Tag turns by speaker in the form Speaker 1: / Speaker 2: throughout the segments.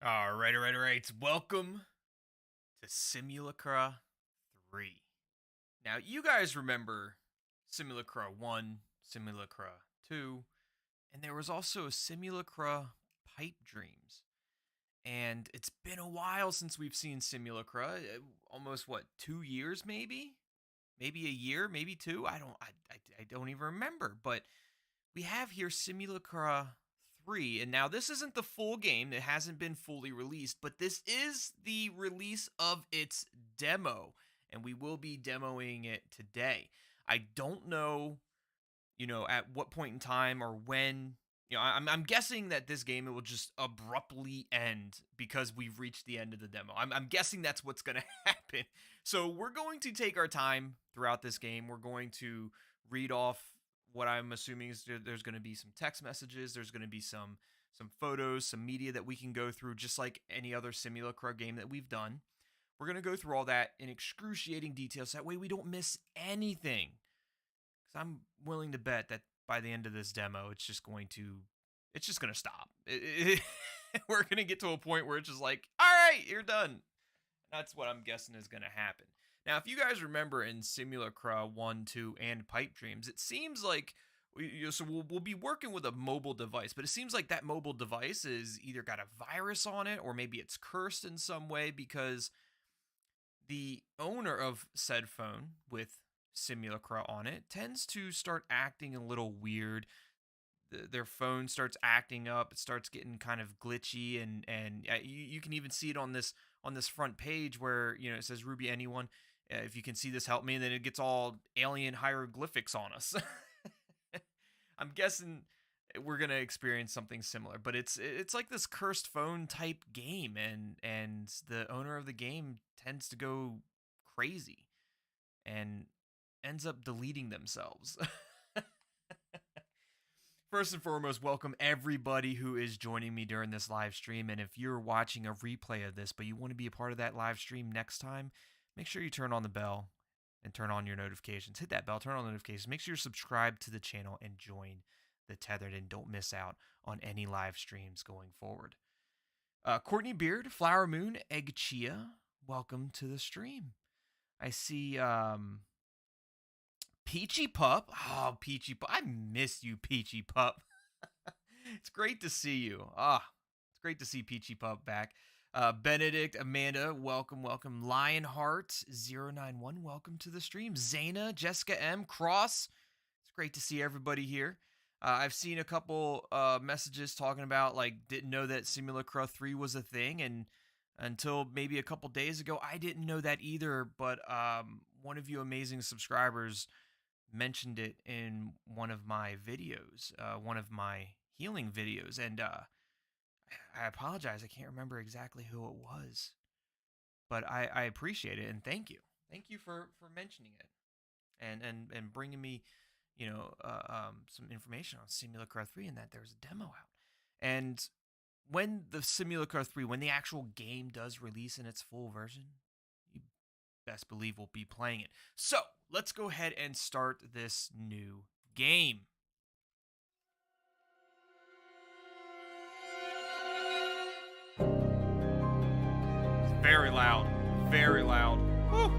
Speaker 1: All right. Welcome to Simulacra 3. Now, you guys remember Simulacra 1, Simulacra 2, and there was also a Simulacra Pipe Dreams. And it's been a while since we've seen Simulacra. Almost, what, 2 years maybe? Maybe a year, maybe two? I don't even remember. But we have here Simulacra 3, and now this isn't the full game. It hasn't been fully released, but this is the release of its demo, and we will be demoing it today. I don't know, at what point in time or when. I'm guessing that this game, it will just abruptly end because we've reached the end of the demo. I'm guessing that's what's going to happen. So we're going to take our time throughout this game. We're going to read off what I'm assuming is there's going to be some text messages. There's going to be some photos, some media that we can go through, just like any other Simulacra game that we've done. We're going to go through all that in excruciating details. That way we don't miss anything. Because I'm willing to bet that by the end of this demo, it's just going to stop. We're going to get to a point where it's just like, all right, you're done. That's what I'm guessing is going to happen. Now, if you guys remember in Simulacra 1, 2, and Pipe Dreams, it seems like we'll be working with a mobile device, but it seems like that mobile device is either got a virus on it or maybe it's cursed in some way because the owner of said phone with Simulacra on it tends to start acting a little weird. Their phone starts acting up. It starts getting kind of glitchy, and you can even see it on this front page where it says Ruby anyone. If you can see this, help me. And then it gets all alien hieroglyphics on us. I'm guessing we're gonna experience something similar, but it's like this cursed phone type game, and the owner of the game tends to go crazy and ends up deleting themselves. First and foremost, welcome everybody who is joining me during this live stream. And if you're watching a replay of this, but you want to be a part of that live stream next time, make sure you turn on the bell and turn on your notifications. Hit that bell, turn on the notifications. Make sure you're subscribed to the channel and join the Tethered and don't miss out on any live streams going forward. Courtney Beard, Flower Moon, Egg Chia, welcome to the stream. I see Peachy Pup. Oh, Peachy Pup. I miss you, Peachy Pup. It's great to see you. It's great to see Peachy Pup back. Benedict, Amanda, welcome. Lionheart091, welcome to the stream. Zaina, Jessica M, Cross. It's great to see everybody here. I've seen a couple messages talking about didn't know that Simulacra 3 was a thing, and until maybe a couple days ago, I didn't know that either. But one of you amazing subscribers mentioned it in one of my videos, one of my healing videos, and I apologize, I can't remember exactly who it was, but I appreciate it and thank you for mentioning it and bringing me some information on Simulacra 3 and that there's a demo out. And when the Simulacra 3, when the actual game does release in its full version, you best believe we'll be playing it. So let's go ahead and start this new game. It's very loud. Very loud. Woo.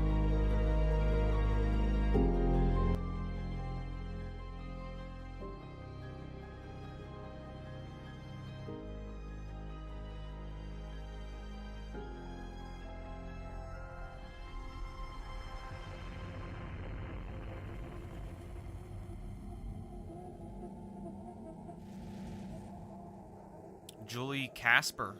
Speaker 1: Julie Casper.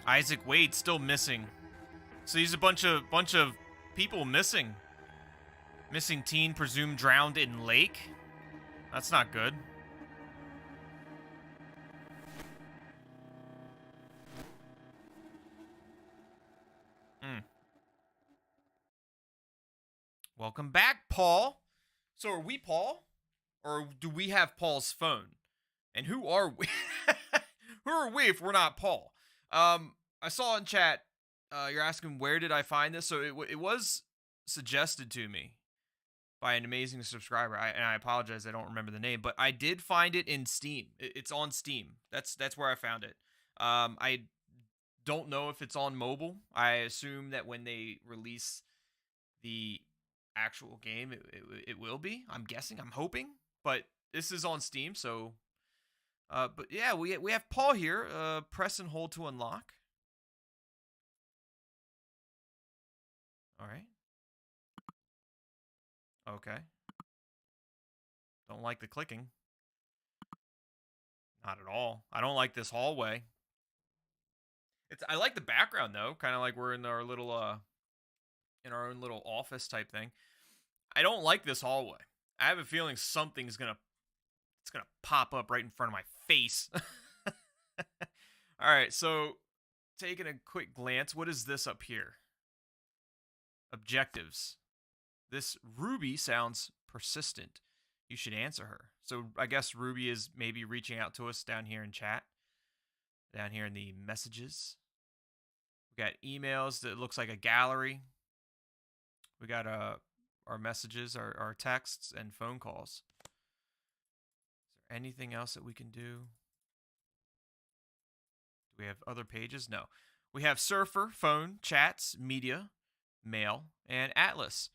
Speaker 1: Isaac Wade still missing. So he's a bunch of people missing. Missing teen presumed drowned in lake. That's not good. Welcome back, Paul. So are we Paul? Or do we have Paul's phone? And who are we? Who are we if we're not Paul? I saw in chat, you're asking where did I find this? So it was suggested to me. by an amazing subscriber. And I apologize, I don't remember the name, but I did find it in Steam. It's on Steam. That's where I found it. I don't know if it's on mobile. I assume that when they release the actual game, it will be. I'm guessing. I'm hoping. But this is on Steam, so. But yeah, we have Paul here. Press and hold to unlock. All right. Okay. Don't like the clicking. Not at all. I don't like this hallway. I like the background though, kind of like we're in our little in our own little office type thing. I don't like this hallway. I have a feeling something's gonna pop up right in front of my face. All right, so taking a quick glance, what is this up here? Objectives. This Ruby sounds persistent. You should answer her. So I guess Ruby is maybe reaching out to us down here in chat. Down here in the messages. We got emails that looks like a gallery. We got our messages, our texts, and phone calls. Is there anything else that we can do? Do we have other pages? No. We have Surfer, phone, chats, media, mail, and Atlas.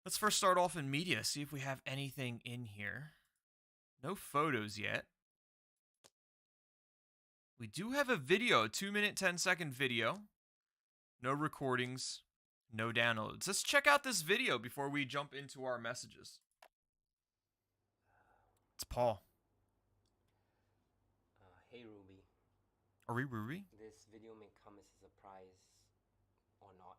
Speaker 1: Let's first start off in media, see if we have anything in here. No photos yet. We do have a video, 2-minute, 10-second video. No recordings, no downloads. Let's check out this video before we jump into our messages. It's Paul.
Speaker 2: Hey Ruby.
Speaker 1: Are we Ruby?
Speaker 2: This video may come as a surprise or not.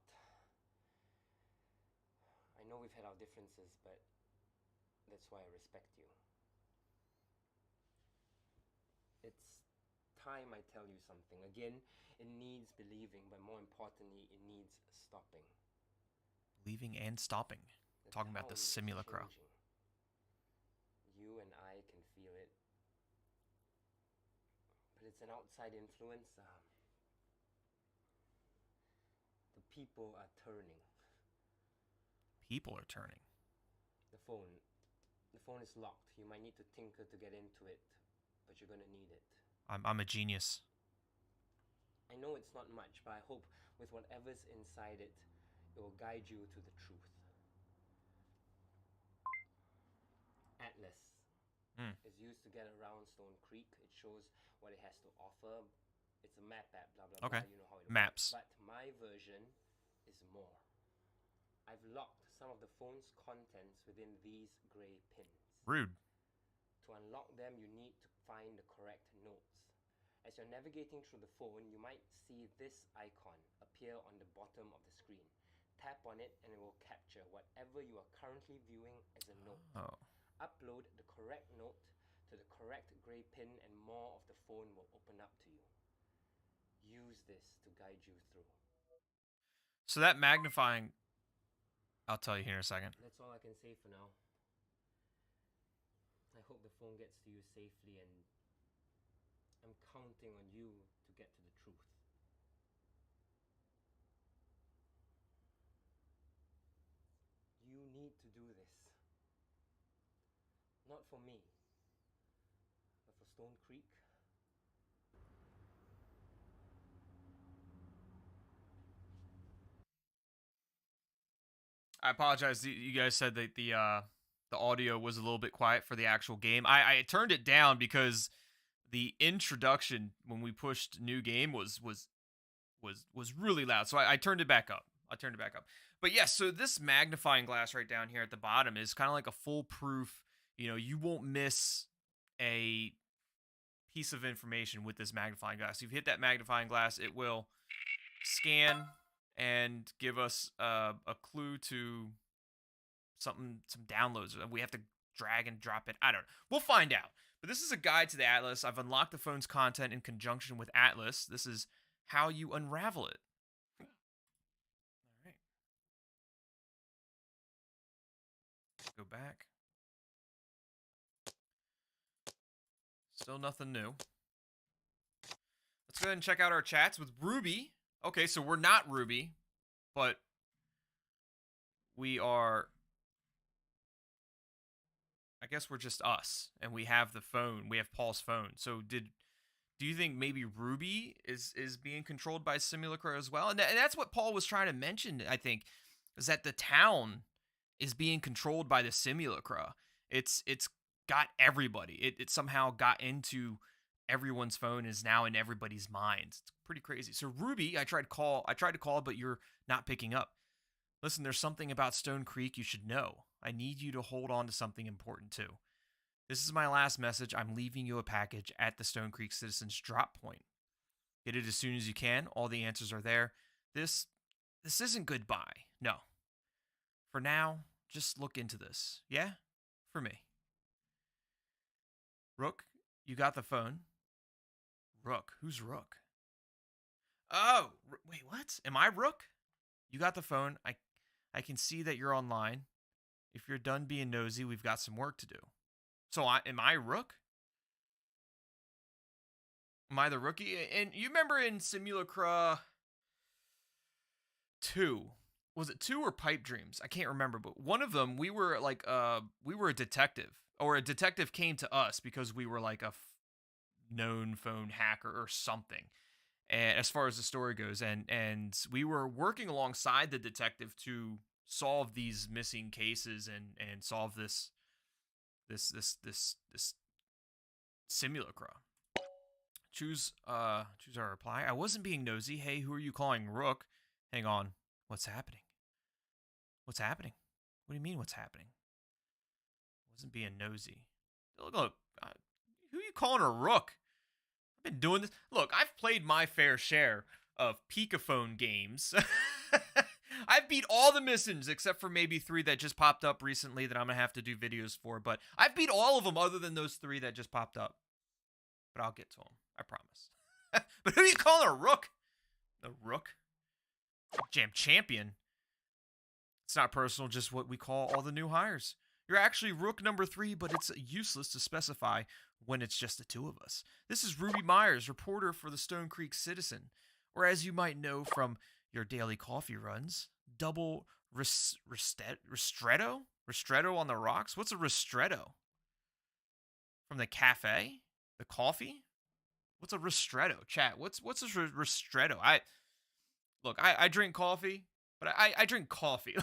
Speaker 2: I know we've had our differences, but that's why I respect you. It's time I tell you something. Again, it needs believing, but more importantly, it needs stopping.
Speaker 1: Believing and stopping. Talking about the Simulacra.
Speaker 2: You and I can feel it. But it's an outside influence. The people are turning.
Speaker 1: People are turning.
Speaker 2: The phone is locked. You might need to tinker to get into it, but you're gonna need it.
Speaker 1: I'm a genius.
Speaker 2: I know it's not much, but I hope with whatever's inside it, it will guide you to the truth. Atlas is used to get around Stone Creek. It shows what it has to offer. It's a map app, blah blah blah. You know how it
Speaker 1: Maps.
Speaker 2: works. But my version is more. I've locked some of the phone's contents within these grey pins.
Speaker 1: Rude.
Speaker 2: To unlock them, you need to find the correct notes. As you're navigating through the phone, you might see this icon appear on the bottom of the screen. Tap on it and it will capture whatever you are currently viewing as a note. Upload the correct note to the correct grey pin and more of the phone will open up to you. Use this to guide you through.
Speaker 1: So that magnifying, I'll tell you here in a second.
Speaker 2: That's all I can say for now. I hope the phone gets to you safely, and I'm counting on you to get to the truth. You need to do this. Not for me, but for Stone Creek.
Speaker 1: I apologize. You guys said that the audio was a little bit quiet for the actual game. I turned it down because the introduction when we pushed new game was really loud. So I turned it back up. But yes, so this magnifying glass right down here at the bottom is kind of like a foolproof, you won't miss a piece of information with this magnifying glass. If you hit that magnifying glass, it will scan and give us a clue to some downloads. We have to drag and drop it. I don't know. We'll find out. But this is a guide to the Atlas. I've unlocked the phone's content in conjunction with Atlas. This is how you unravel it. All right. Go back. Still nothing new. Let's go ahead and check out our chats with Ruby. Okay, so we're not Ruby, but we are I guess we're just us, and we have the phone. We have Paul's phone. So do you think maybe Ruby is being controlled by Simulacra as well? And that's what Paul was trying to mention, I think, is that the town is being controlled by the Simulacra. It's got everybody. It somehow got into everyone's phone, is now in everybody's minds. It's pretty crazy. So Ruby, I tried to call, but you're not picking up. Listen, there's something about Stone Creek you should know. I need you to hold on to something important too. This is my last message. I'm leaving you a package at the Stone Creek Citizens drop point. Get it as soon as you can. All the answers are there. This isn't goodbye. No. For now, just look into this. Yeah? For me. Rook, you got the phone. Rook? Who's Rook? Oh, wait, what? Am I Rook? You got the phone. I can see that you're online. If you're done being nosy, we've got some work to do. So am I Rook? Am I the rookie? And you remember in Simulacra 2, was it 2 or Pipe Dreams? I can't remember, but one of them we were a detective, or a detective came to us because we were like a known phone hacker or something. And as far as the story goes, and we were working alongside the detective to solve these missing cases and solve this Simulacra. Choose our reply. I wasn't being nosy. Hey, who are you calling Rook? Hang on. What's happening? What's happening? What do you mean what's happening? I wasn't being nosy. Look, who are you calling a Rook? I've been doing this. Look, I've played my fair share of Pikaphone games. I've beat all the missions except for maybe 3 that just popped up recently that I'm going to have to do videos for. But I've beat all of them other than those 3 that just popped up. But I'll get to them. I promise. But who are you calling a Rook? A Rook? Jam champion? It's not personal, just what we call all the new hires. You're actually Rook number 3, but it's useless to specify when it's just the 2 of us. This is Ruby Myers, reporter for the Stone Creek Citizen, or as you might know from your daily coffee runs, double ristretto? Ristretto on the rocks? What's a ristretto? From the cafe? The coffee? What's a ristretto? Chat, what's a ristretto? I drink coffee, but I drink coffee.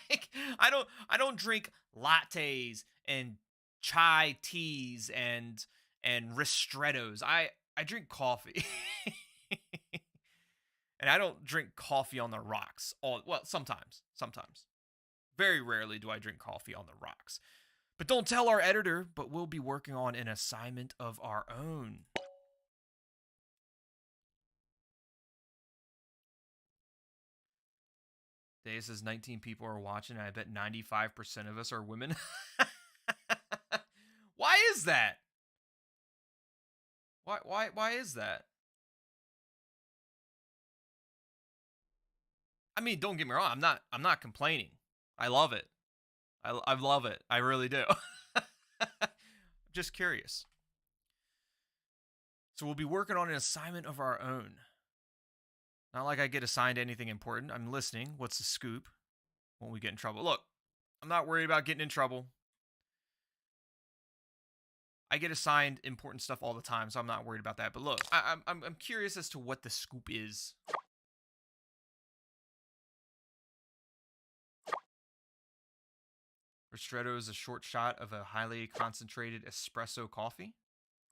Speaker 1: Like, I don't drink lattes and chai teas and ristrettos. I drink coffee. And I don't drink coffee on the rocks. Sometimes. Very rarely do I drink coffee on the rocks. But don't tell our editor, but we'll be working on an assignment of our own. Today says 19 people are watching, and I bet 95% of us are women. Why is that? Why is that? I mean, don't get me wrong. I'm not complaining. I love it. I love it. I really do. Just curious. So we'll be working on an assignment of our own. Not like I get assigned anything important. I'm listening. What's the scoop? Won't we get in trouble? Look, I'm not worried about getting in trouble. I get assigned important stuff all the time, so I'm not worried about that. But look, I'm curious as to what the scoop is. Ristretto is a short shot of a highly concentrated espresso coffee.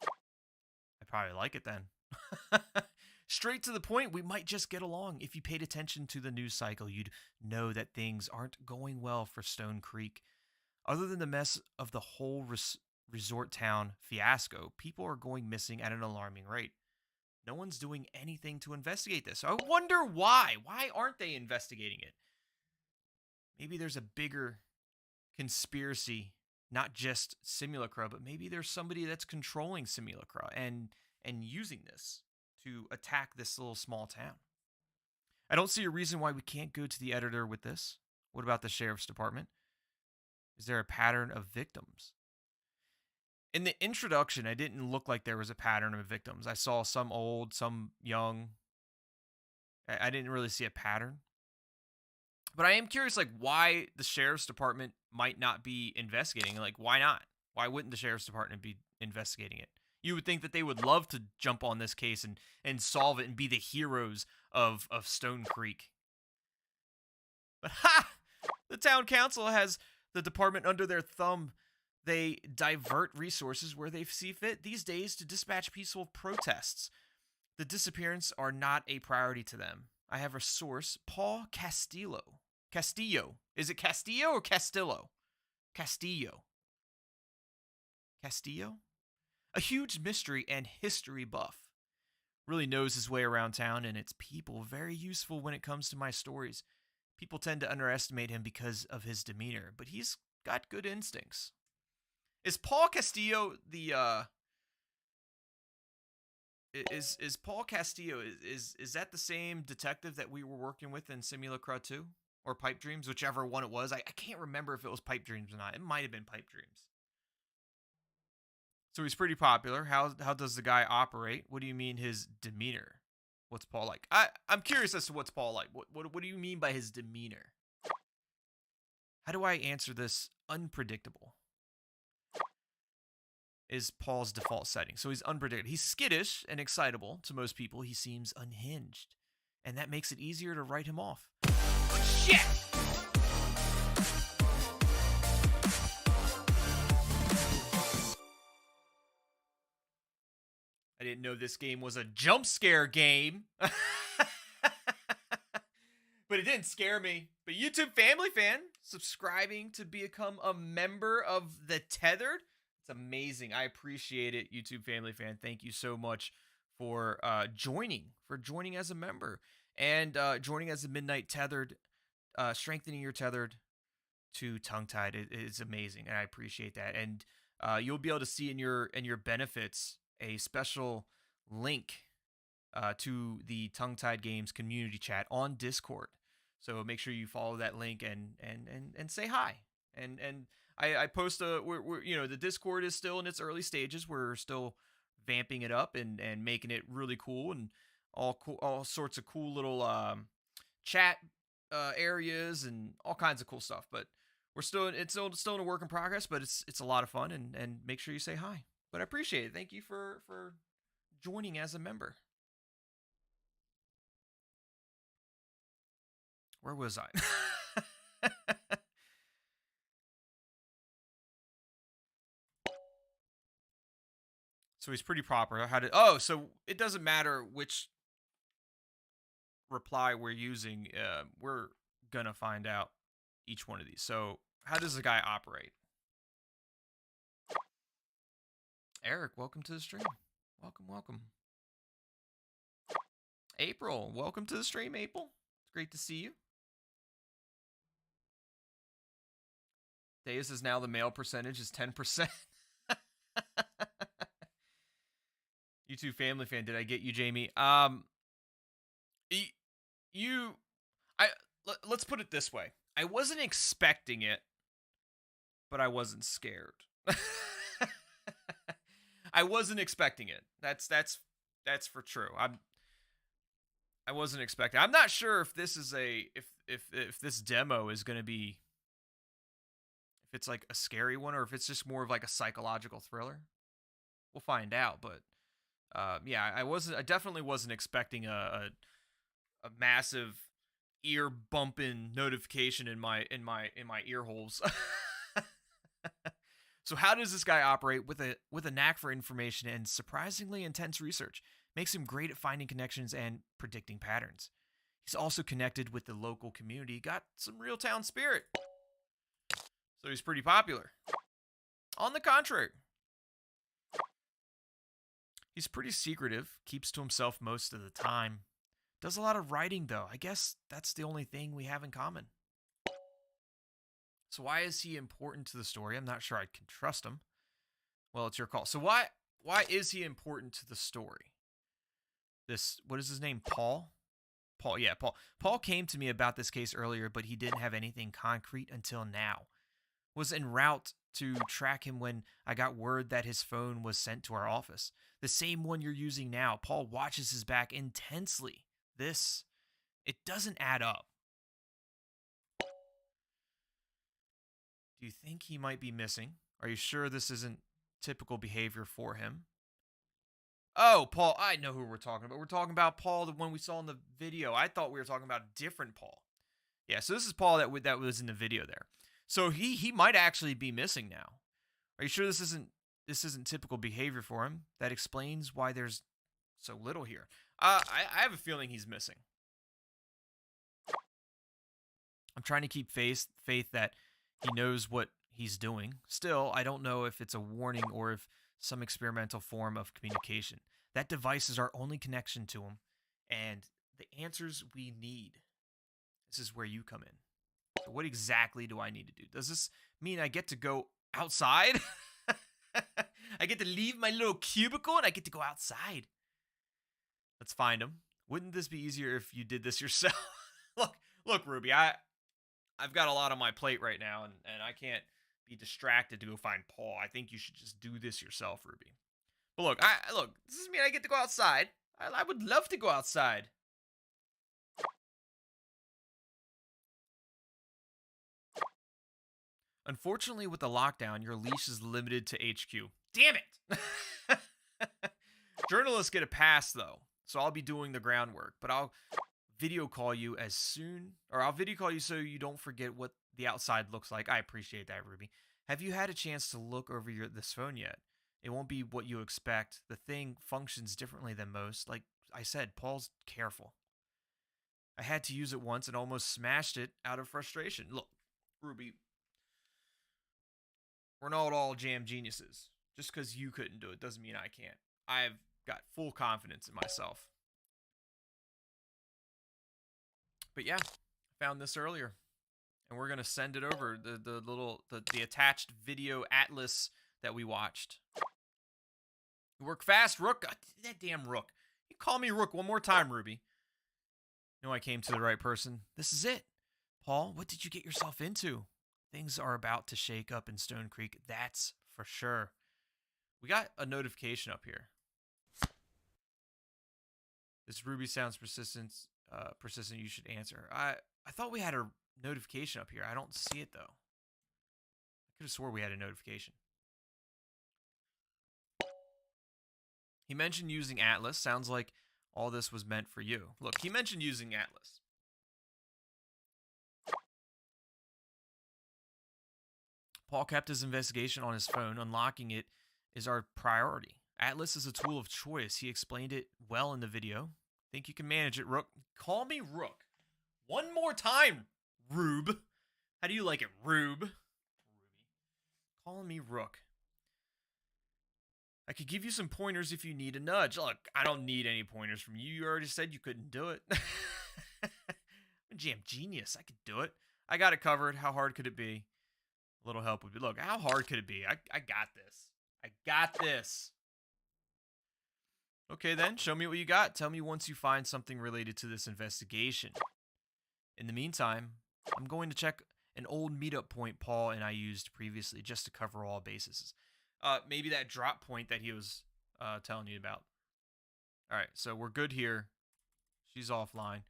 Speaker 1: I probably like it then. Straight to the point, we might just get along. If you paid attention to the news cycle, you'd know that things aren't going well for Stone Creek. Other than the mess of the whole resort town fiasco, people are going missing at an alarming rate. No one's doing anything to investigate this. I wonder why. Why aren't they investigating it? Maybe there's a bigger conspiracy, not just Simulacra, but maybe there's somebody that's controlling Simulacra and using this to attack this little small town. I don't see a reason why we can't go to the editor with this. What about the sheriff's department? Is there a pattern of victims? In the introduction, it didn't look like there was a pattern of victims. I saw some old, some young. I didn't really see a pattern. But I am curious, like, why the sheriff's department might not be investigating. Like, why not? Why wouldn't the sheriff's department be investigating it? You would think that they would love to jump on this case and solve it and be the heroes of Stone Creek. But ha! The town council has the department under their thumb. They divert resources where they see fit these days to dispatch peaceful protests. The disappearance are not a priority to them. I have a source, Paul Castillo. Castillo. Is it Castillo or Castillo? Castillo. Castillo? A huge mystery and history buff. Really knows his way around town, and it's people very useful when it comes to my stories. People tend to underestimate him because of his demeanor, but he's got good instincts. Is Paul Castillo the is Paul Castillo is that the same detective that we were working with in Simulacra 2 or Pipe Dreams, whichever one it was? I can't remember if it was Pipe Dreams or not. It might have been Pipe Dreams. So he's pretty popular. How does the guy operate? What do you mean his demeanor? What's Paul like? I'm curious as to what's Paul like. What do you mean by his demeanor? How do I answer this? Unpredictable is Paul's default setting. So he's unpredictable. He's skittish and excitable. To most people, he seems unhinged. And that makes it easier to write him off. Shit! I didn't know this game was a jump scare game. But it didn't scare me. But YouTube family fan, subscribing to become a member of the Tethered. It's amazing. I appreciate it, YouTube family fan. Thank you so much for joining as a member and joining as a Midnight Tethered, strengthening your Tethered to Tongue-Tied. It is amazing, and I appreciate that. And you'll be able to see in your benefits a special link to the Tongue-Tied Games community chat on Discord. So make sure you follow that link and say hi. And I post we're the Discord is still in its early stages. We're still vamping it up and making it really cool and all sorts of cool little chat areas and all kinds of cool stuff. But it's still in a work in progress, but it's a lot of fun and make sure you say hi. But I appreciate it. Thank you for joining as a member. Where was I? So he's pretty proper. So it doesn't matter which reply we're using. We're gonna find out each one of these. So how does the guy operate? Eric, welcome to the stream. Welcome. April, welcome to the stream, April. It's great to see you. Deus is now the male percentage is 10%. YouTube family fan, did I get you, Jamie? Let's put it this way. I wasn't expecting it, but I wasn't scared. I wasn't expecting it. That's for true. I wasn't expecting. I'm not sure if this is if this demo is going to be, if it's like a scary one or if it's just more of like a psychological thriller. We'll find out, but yeah, I definitely wasn't expecting a massive ear bumping notification in my ear holes. So how does this guy operate with a knack for information and surprisingly intense research? Makes him great at finding connections and predicting patterns. He's also connected with the local community, got some real town spirit. So he's pretty popular. On the contrary, he's pretty secretive, keeps to himself most of the time. Does a lot of writing though. I guess that's the only thing we have in common. So why is he important to the story? I'm not sure I can trust him. Well, it's your call. So why is he important to the story? What is his name? Paul? Paul, yeah, Paul. Paul came to me about this case earlier, but he didn't have anything concrete until now. Was en route to track him when I got word that his phone was sent to our office. The same one you're using now. Paul watches his back intensely. It doesn't add up. Do you think he might be missing? Are you sure this isn't typical behavior for him? Oh, Paul, I know who we're talking about. We're talking about Paul, the one we saw in the video. I thought we were talking about a different Paul. Yeah, so this is Paul that was in the video there. So he might actually be missing now. Are you sure this isn't typical behavior for him? That explains why there's so little here. I have a feeling he's missing. I'm trying to keep faith that he knows what he's doing. Still, I don't know if it's a warning or if some experimental form of communication. That device is our only connection to him, and the answers we need. This is where you come in. So what exactly do I need to do? Does this mean I get to go outside? I get to leave my little cubicle and I get to go outside. Let's find him. Wouldn't this be easier if you did this yourself? look, Ruby, I've got a lot on my plate right now, and I can't be distracted to go find Paul. I think you should just do this yourself, Ruby. But look, this doesn't mean I get to go outside. I would love to go outside. Unfortunately, with the lockdown, your leash is limited to HQ. Damn it! Journalists get a pass, though, so I'll be doing the groundwork. But I'll video call you I'll video call you so you don't forget what the outside looks like. I appreciate that, Ruby. Have you had a chance to look over this phone yet? It won't be what you expect. The thing functions differently than most. Like I said, Paul's careful. I had to use it once and almost smashed it out of frustration. Look, Ruby, we're not all jam geniuses. Just because you couldn't do it doesn't mean I can't. I've got full confidence in myself. But yeah, I found this earlier. And we're going to send it over, the attached video atlas that we watched. You work fast, Rook. God, that damn Rook. You call me Rook one more time, Ruby. You know I came to the right person. This is it. Paul, what did you get yourself into? Things are about to shake up in Stone Creek, that's for sure. We got a notification up here. This Ruby sounds persistent. You should answer. I thought we had a notification up here. I don't see it, though. I could have swore we had a notification. He mentioned using Atlas. Sounds like all this was meant for you. Look, he mentioned using Atlas. Paul kept his investigation on his phone. Unlocking it is our priority. Atlas is a tool of choice. He explained it well in the video. Think you can manage it, Rook? Call me Rook. One more time, Rube. How do you like it, Rube? Ruby. Calling me Rook. I could give you some pointers if you need a nudge. Look, I don't need any pointers from you. You already said you couldn't do it. I'm a jam genius. I could do it. I got it covered. How hard could it be? A little help would be. Look, how hard could it be? I got this. I got this. Okay, then. Show me what you got. Tell me once you find something related to this investigation. In the meantime, I'm going to check an old meetup point Paul and I used previously just to cover all bases. Maybe that drop point that he was telling you about. All right, so we're good here. She's offline.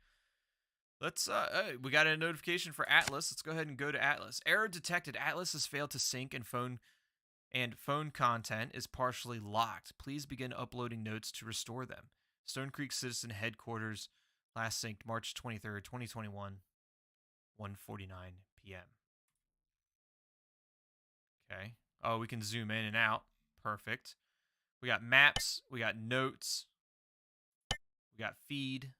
Speaker 1: Let's we got a notification for Atlas. Let's go ahead and go to Atlas. Error detected. Atlas has failed to sync and phone content is partially locked. Please begin uploading notes to restore them. Stone Creek Citizen Headquarters, last synced March 23rd, 2021, 1:49 p.m. Okay. Oh, we can zoom in and out. Perfect. We got maps. We got notes. We got feed.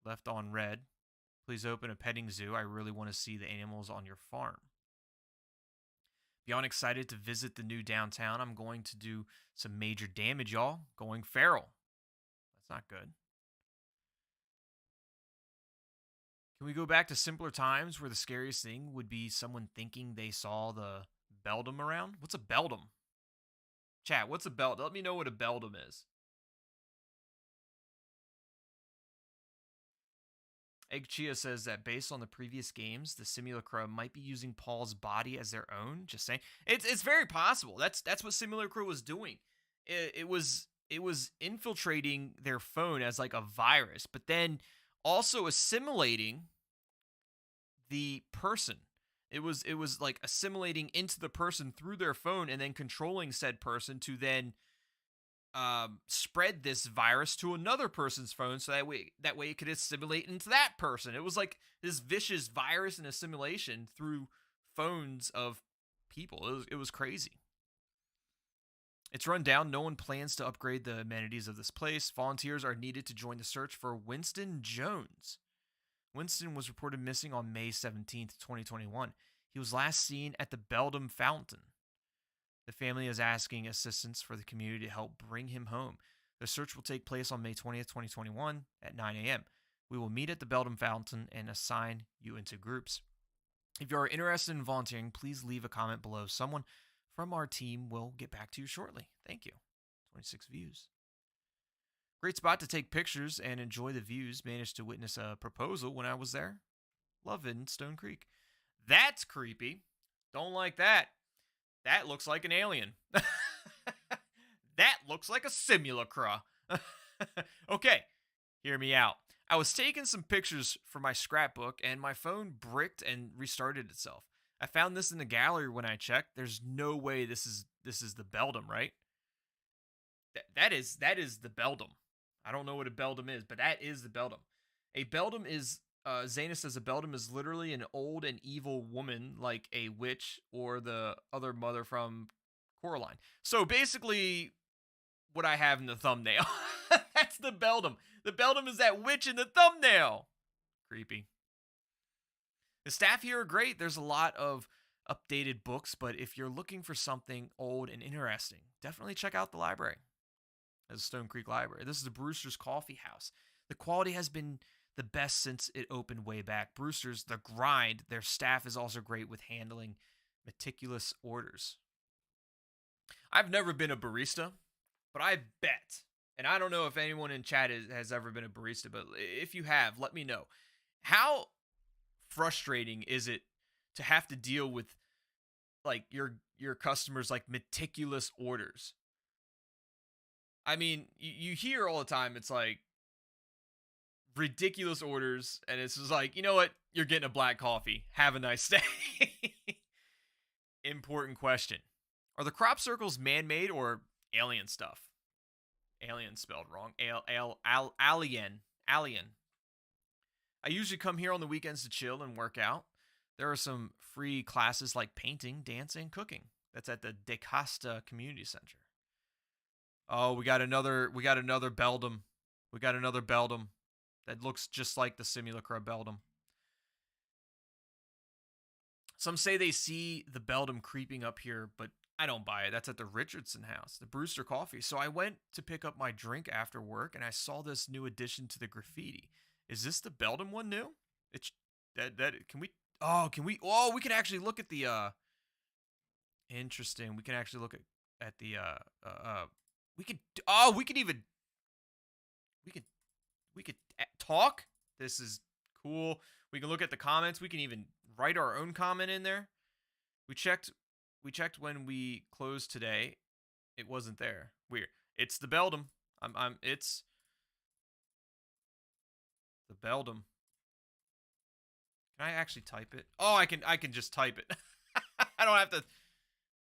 Speaker 1: Left on red. Please open a petting zoo. I really want to see the animals on your farm. Beyond excited to visit the new downtown. I'm going to do some major damage, y'all. Going feral. That's not good. Can we go back to simpler times where the scariest thing would be someone thinking they saw the beldam around? What's a beldam? Chat, what's a beldam? Let me know what a beldam is. Egg Chia says that based on the previous games, the Simulacra might be using Paul's body as their own. Just saying, it's very possible. That's what Simulacra was doing. It was infiltrating their phone as like a virus, but then also assimilating the person. It was like assimilating into the person through their phone and then controlling said person to then spread this virus to another person's phone, so that way it could assimilate into that person. It was like this vicious virus and assimilation through phones of people. It was crazy. It's run down. No one plans to upgrade the amenities of this place. Volunteers are needed to join the search for Winston Jones. Winston was reported missing on May 17th, 2021. He was last seen at the Beldam Fountain. The family is asking assistance for the community to help bring him home. The search will take place on May 20th, 2021 at 9 a.m. We will meet at the Beldam Fountain and assign you into groups. If you are interested in volunteering, please leave a comment below. Someone from our team will get back to you shortly. Thank you. 26 views. Great spot to take pictures and enjoy the views. Managed to witness a proposal when I was there. Love it in Stone Creek. That's creepy. Don't like that. That looks like an alien. That looks like a simulacra. Okay, hear me out. I was taking some pictures for my scrapbook and my phone bricked and restarted itself. I found this in the gallery when I checked. There's no way this is the Beldam, right? That is the Beldam. I don't know what a Beldam is, but that is the Beldam. A Beldam is Zana says a Beldam is literally an old and evil woman like a witch or the other mother from Coraline. So basically, what I have in the thumbnail. That's the Beldam. The Beldam is that witch in the thumbnail. Creepy. The staff here are great. There's a lot of updated books, but if you're looking for something old and interesting, definitely check out the library. As Stone Creek Library. This is the Brewster's Coffee House. The quality has been the best since it opened way back. Brewster's, the grind, their staff is also great with handling meticulous orders. I've never been a barista, but I bet, and I don't know if anyone in chat has ever been a barista, but if you have, let me know. How frustrating is it to have to deal with like your customers' like meticulous orders? I mean, you hear all the time, it's like ridiculous orders, and it's just like, you know what? You're getting a black coffee. Have a nice day. Important question. Are the crop circles man-made or alien stuff? Alien spelled wrong. Alien. Alien. I usually come here on the weekends to chill and work out. There are some free classes like painting, dance, and cooking. That's at the De Costa Community Center. Oh, we got another Beldam. We got another Beldam that looks just like the Simulacra Beldam. Some say they see the Beldam creeping up here, but I don't buy it. That's at the Richardson house, the Brewster Coffee. So I went to pick up my drink after work, and I saw this new addition to the graffiti. Is this the Beldam one new? It's that can we? Oh, can we? Oh, we can actually look at the. Interesting. We can actually look at the we could talk. This is cool. We can look at the comments. We can even write our own comment in there. We checked when we closed today. It wasn't there. Weird. It's the Beldam. It's the Beldam. Can I actually type it? Oh, I can just type it. I don't have to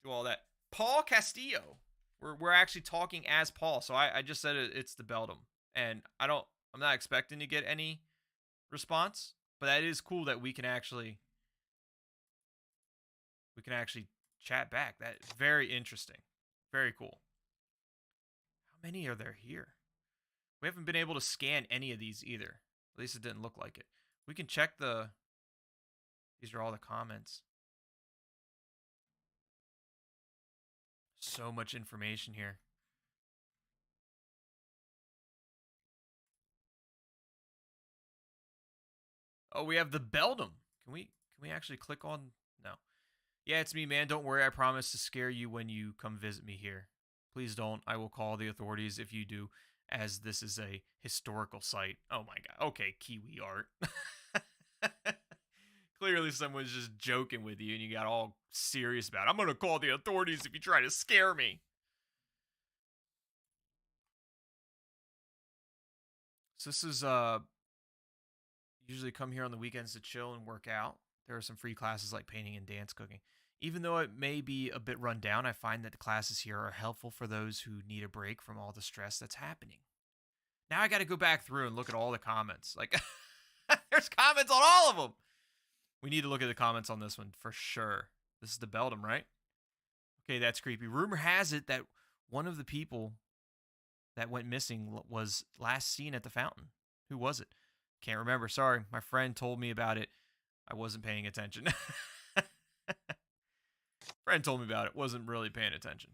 Speaker 1: do all that. Paul Castillo. We're actually talking as Paul, so I just said it's the Beldam, and I'm not expecting to get any response, but that is cool that we can actually chat back. That's very interesting, very cool. How many are there here? We haven't been able to scan any of these either. At least it didn't look like it. We can check the. These are all the comments. So much information here. Oh, we have the Beldam. Can we actually click on? No. Yeah, it's me, man. Don't worry. I promise to scare you when you come visit me here. Please don't. I will call the authorities if you do, as this is a historical site. Oh my god. Okay, Kiwi art. Clearly someone's just joking with you and you got all serious about it. I'm going to call the authorities if you try to scare me. So this is usually come here on the weekends to chill and work out. There are some free classes like painting and dance cooking. Even though it may be a bit run down, I find that the classes here are helpful for those who need a break from all the stress that's happening. Now I got to go back through and look at all the comments. Like, there's comments on all of them. We need to look at the comments on this one for sure. This is the Beldam, right? Okay, that's creepy. Rumor has it that one of the people that went missing was last seen at the fountain. Who was it? Can't remember. Sorry. My friend told me about it. I wasn't paying attention. Friend told me about it. Wasn't really paying attention.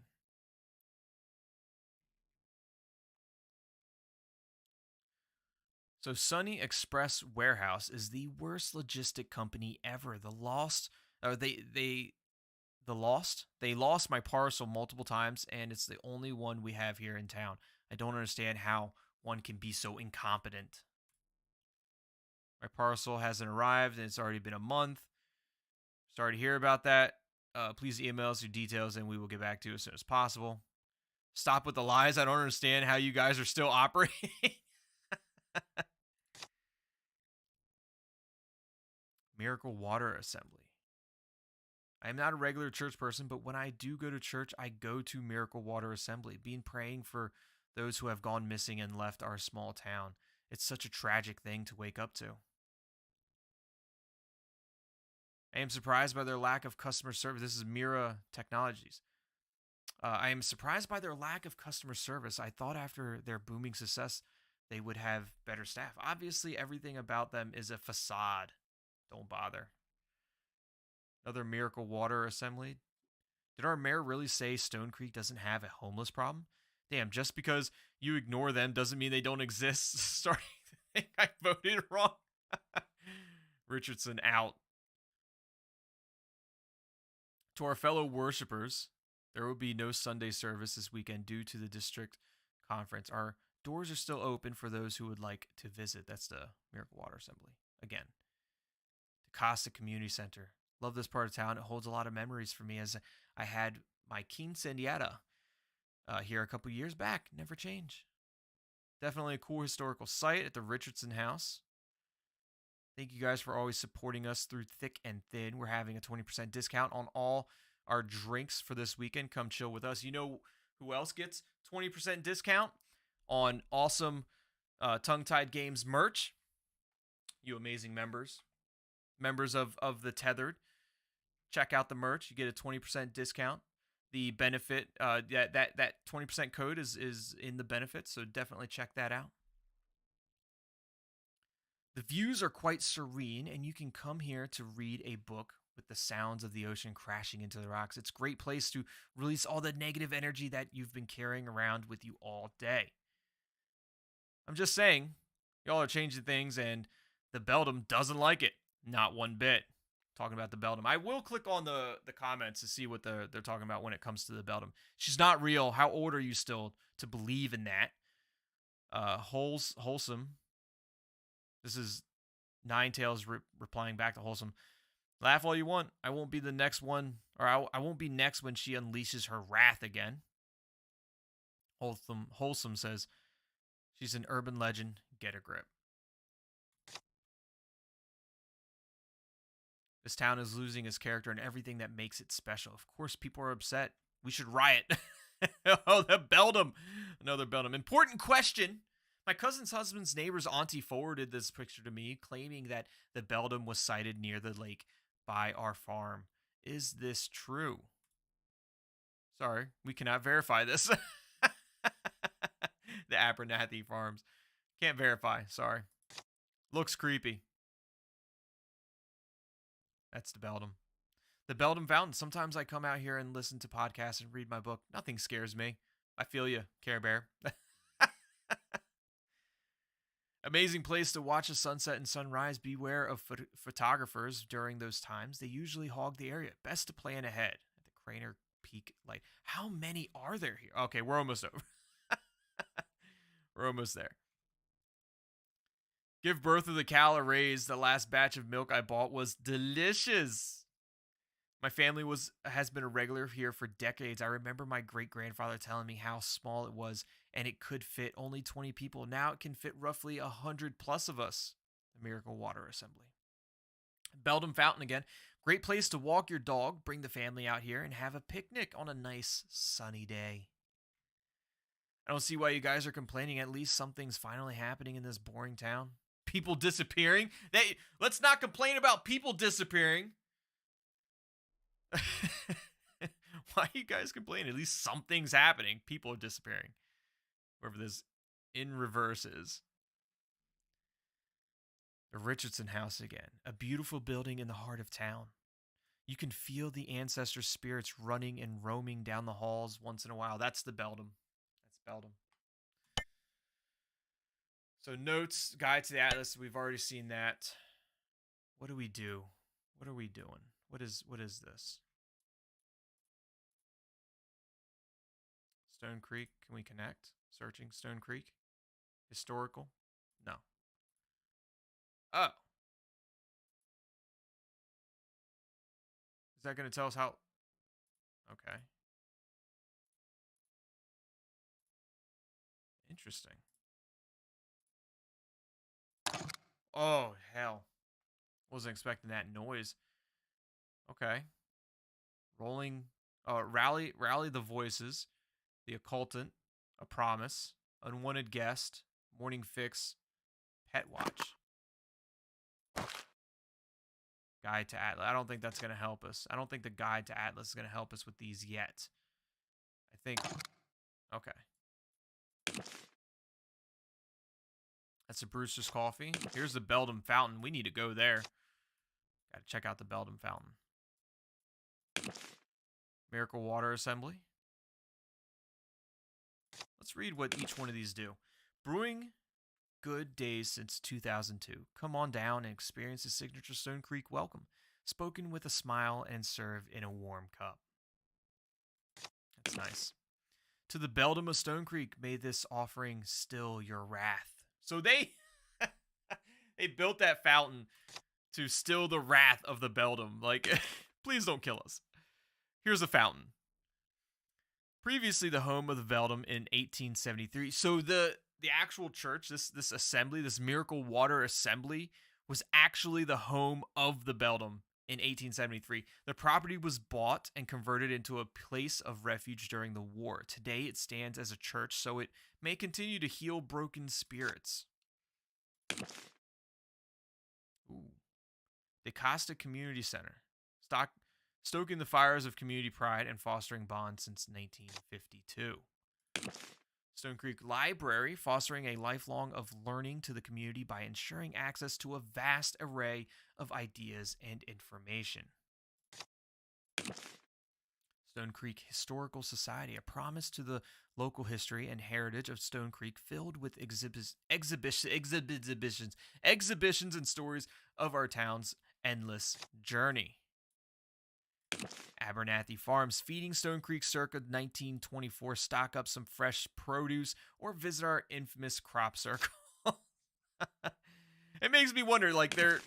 Speaker 1: So Sunny Express Warehouse is the worst logistic company ever. They lost my parcel multiple times, and it's the only one we have here in town. I don't understand how one can be so incompetent. My parcel hasn't arrived, and it's already been a month. Sorry to hear about that. Please email us your details, and we will get back to you as soon as possible. Stop with the lies. I don't understand how you guys are still operating. Miracle Water Assembly. I am not a regular church person, but when I do go to church, I go to Miracle Water Assembly, being praying for those who have gone missing and left our small town. It's such a tragic thing to wake up to. I am surprised by their lack of customer service. This is Mira Technologies. I am surprised by their lack of customer service. I thought after their booming success, they would have better staff. Obviously, everything about them is a facade. Don't bother. Another Miracle Water Assembly. Did our mayor really say Stone Creek doesn't have a homeless problem? Damn, just because you ignore them doesn't mean they don't exist. Starting to think I voted wrong. Richardson out. To our fellow worshipers, there will be no Sunday service this weekend due to the district conference. Our doors are still open for those who would like to visit. That's the Miracle Water Assembly. Again, the Costa Community Center. Love this part of town. It holds a lot of memories for me as I had my quinceañera here a couple years back. Never change. Definitely a cool historical site at the Richardson House. Thank you guys for always supporting us through thick and thin. We're having a 20% discount on all our drinks for this weekend. Come chill with us. You know who else gets 20% discount on awesome Tongue Tied Games merch? You amazing members. Members of the Tethered. Check out the merch. You get a 20% discount. The benefit, that 20% code is in the benefits, so definitely check that out. The views are quite serene, and you can come here to read a book with the sounds of the ocean crashing into the rocks. It's a great place to release all the negative energy that you've been carrying around with you all day. I'm just saying, y'all are changing things, and the Beldam doesn't like it. Not one bit. Talking about the Beldam. I will click on the comments to see what they're talking about when it comes to the Beldam. She's not real. How old are you still to believe in that? Wholesome. This is Ninetales replying back to Wholesome. Laugh all you want. I won't be the next one, or I won't be next when she unleashes her wrath again. Wholesome says, she's an urban legend. Get a grip. This town is losing its character and everything that makes it special. Of course, people are upset. We should riot. Oh, the Beldam. Another Beldam. Important question. My cousin's husband's neighbor's auntie forwarded this picture to me, claiming that the Beldam was sighted near the lake by our farm. Is this true? Sorry, we cannot verify this. The Abernathy Farms. Can't verify. Sorry. Looks creepy. That's the Beldam. The Beldam Fountain. Sometimes I come out here and listen to podcasts and read my book. Nothing scares me. I feel you, Care Bear. Amazing place to watch a sunset and sunrise. Beware of photographers during those times. They usually hog the area. Best to plan ahead at the Craner Peak Light. How many are there here? Okay, we're almost over. We're almost there. Give birth to the cow a raise. The last batch of milk I bought was delicious. My family has been a regular here for decades. I remember my great-grandfather telling me how small it was and it could fit only 20 people. Now it can fit roughly 100 plus of us. The Miracle Water Assembly. Beldam Fountain again. Great place to walk your dog, bring the family out here, and have a picnic on a nice sunny day. I don't see why you guys are complaining. At least something's finally happening in this boring town. People disappearing? Let's not complain about people disappearing. Why are you guys complaining? At least something's happening. People are disappearing. Wherever this in reverse is. The Richardson House again. A beautiful building in the heart of town. You can feel the ancestor spirits running and roaming down the halls once in a while. That's the Beldam. That's Beldam. So notes, guide to the Atlas. We've already seen that. What do we do? What are we doing? What is this? Stone Creek. Can we connect? Searching Stone Creek. Historical. No. Oh. Is that going to tell us how? Okay. Interesting. Oh, hell. Wasn't expecting that noise. Okay. Rolling. Rally the voices. The occultant. A promise. Unwanted guest. Morning fix. Pet watch. Guide to Atlas. I don't think that's going to help us. I don't think the guide to Atlas is going to help us with these yet. I think... Okay. That's a Brewster's Coffee. Here's the Beldam Fountain. We need to go there. Got to check out the Beldam Fountain. Miracle Water Assembly. Let's read what each one of these do. Brewing good days since 2002. Come on down and experience the signature Stone Creek welcome. Spoken with a smile and served in a warm cup. That's nice. To the Beldam of Stone Creek, may this offering still your wrath. So they built that fountain to still the wrath of the Beldam. Like, please don't kill us. Here's a fountain. Previously the home of the Beldam in 1873. So the actual church, this assembly, this Miracle Water Assembly, was actually the home of the Beldam in 1873. The property was bought and converted into a place of refuge during the war. Today it stands as a church, so it may continue to heal broken spirits. Ooh. The Costa Community Center. Stoking the fires of community pride and fostering bonds since 1952. Stone Creek Library, fostering a lifelong of learning to the community by ensuring access to a vast array of ideas and information. Stone Creek Historical Society, a promise to the local history and heritage of Stone Creek, filled with exhibitions and stories of our town's endless journey. Abernathy Farms, feeding Stone Creek circa 1924. Stock up some fresh produce or visit our infamous crop circle. It makes me wonder, like, they're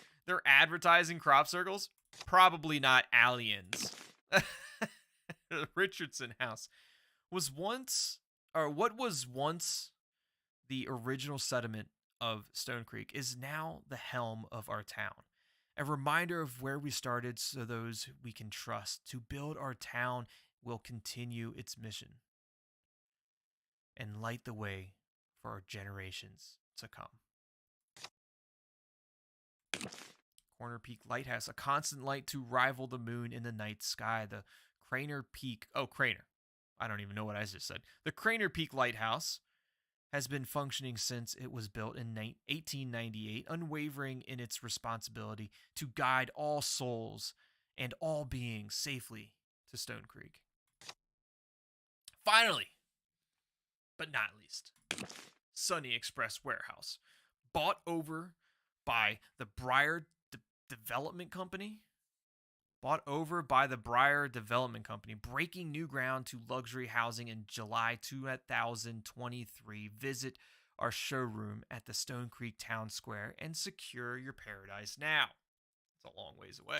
Speaker 1: advertising crop circles? Probably not aliens. The Richardson House was once, or what was once the original settlement of Stone Creek, is now the helm of our town. A reminder of where we started so those we can trust to build our town will continue its mission and light the way for our generations to come. Corner Peak Lighthouse, a constant light to rival the moon in the night sky. The Craner Peak, Craner. I don't even know what I just said. The Craner Peak Lighthouse has been functioning since it was built in 1898, unwavering in its responsibility to guide all souls and all beings safely to Stone Creek. Finally, but not least, Sunny Express Warehouse, bought over by the Briar Development Company. Bought over by the Briar Development Company, breaking new ground to luxury housing in July 2023. Visit our showroom at the Stone Creek Town Square and secure your paradise now. It's a long ways away.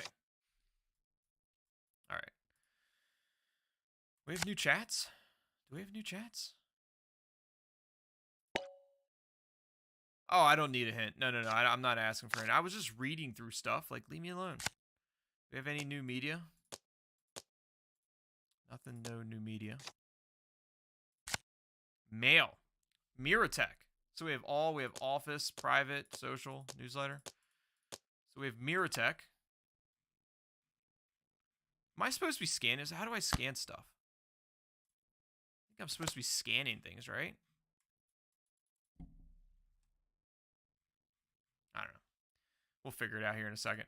Speaker 1: All right. We have new chats? Do we have new chats? Oh, I don't need a hint. No, no, no. I'm not asking for it. I was just reading through stuff. Like, leave me alone. Do we have any new media? Nothing, no new media. Mail. Miratech. So we have office, private, social, newsletter. So we have Miratech. Am I supposed to be scanning this? How do I scan stuff? I think I'm supposed to be scanning things, right? I don't know. We'll figure it out here in a second.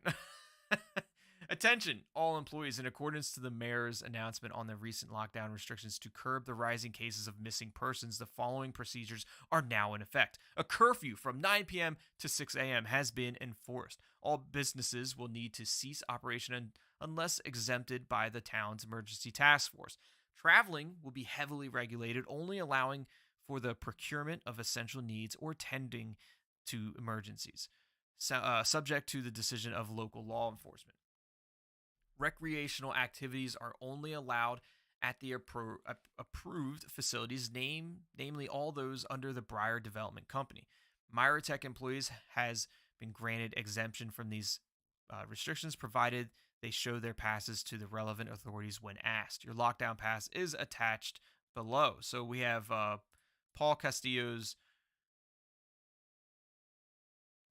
Speaker 1: Attention, all employees. In accordance to the mayor's announcement on the recent lockdown restrictions to curb the rising cases of missing persons, the following procedures are now in effect. A curfew from 9 p.m. to 6 a.m. has been enforced. All businesses will need to cease operation unless exempted by the town's emergency task force. Traveling will be heavily regulated, only allowing for the procurement of essential needs or tending to emergencies, subject to the decision of local law enforcement. Recreational activities are only allowed at the approved facilities, namely all those under the Briar Development Company. Myratech employees has been granted exemption from these restrictions, provided they show their passes to the relevant authorities when asked. Your lockdown pass is attached below. So we have Paul Castillo's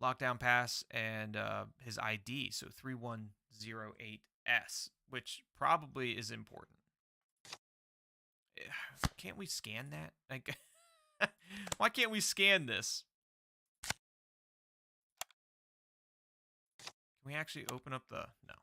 Speaker 1: lockdown pass and his ID, so 3108S, which probably is important. Can't we scan that? Like, why can't we scan this? Can we actually open up the... No.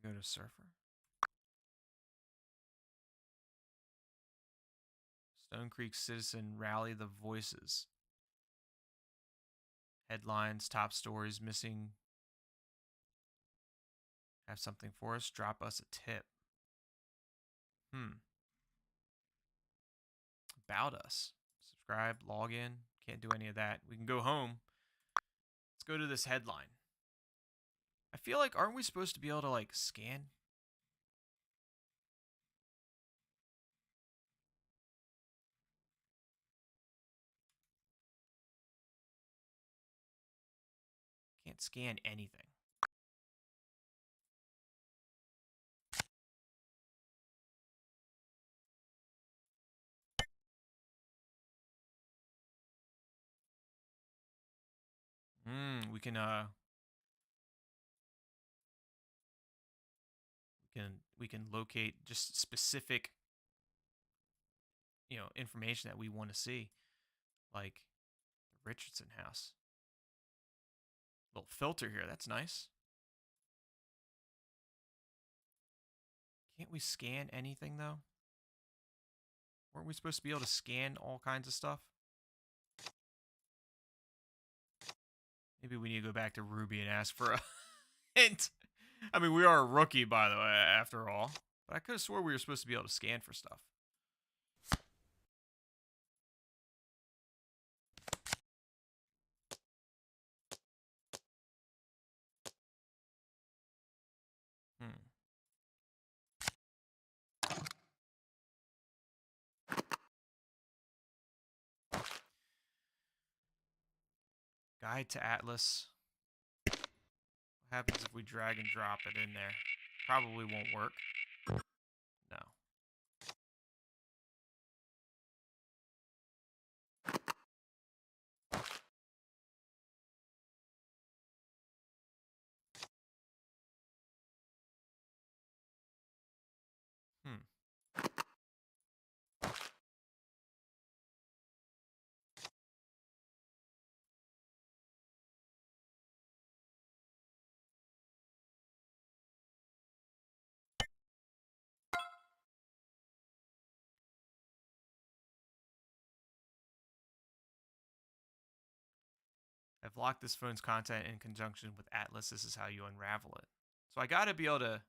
Speaker 1: Can we go to Surfer? Stone Creek Citizen Rally the Voices. Headlines, top stories, missing. Have something for us. Drop us a tip. About us. Subscribe, log in. Can't do any of that. We can go home. Let's go to this headline. I feel like, aren't we supposed to be able to, like, scan? Can't scan anything. We can locate just specific, information that we want to see, like the Richardson house. Little filter here, that's nice. Can't we scan anything though? Weren't we supposed to be able to scan all kinds of stuff? Maybe we need to go back to Ruby and ask for a hint. I mean, we are a rookie, by the way, after all. But I could have swore we were supposed to be able to scan for stuff. Guide to Atlas. What happens if we drag and drop it in there? Probably won't work. No. I've locked this phone's content in conjunction with Atlas. This is how you unravel it. So I got to be able to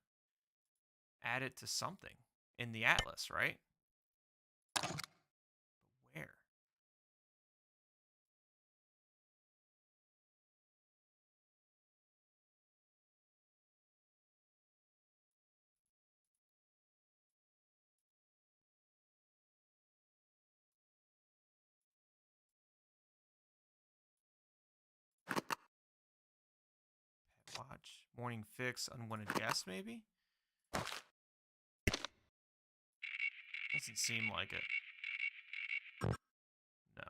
Speaker 1: add it to something in the Atlas, right? But where? Watch. Morning fix. Unwanted guest, maybe? Doesn't seem like it. No.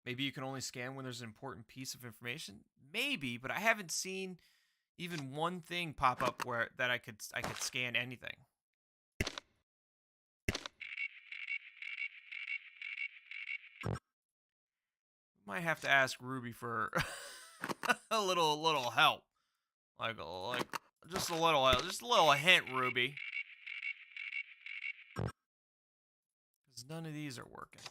Speaker 1: Maybe you can only scan when there's an important piece of information? Maybe, but I haven't seen even one thing pop up where that I could scan anything. Might have to ask Ruby for a little help. Like just a little help. Just a little hint, Ruby. Because none of these are working.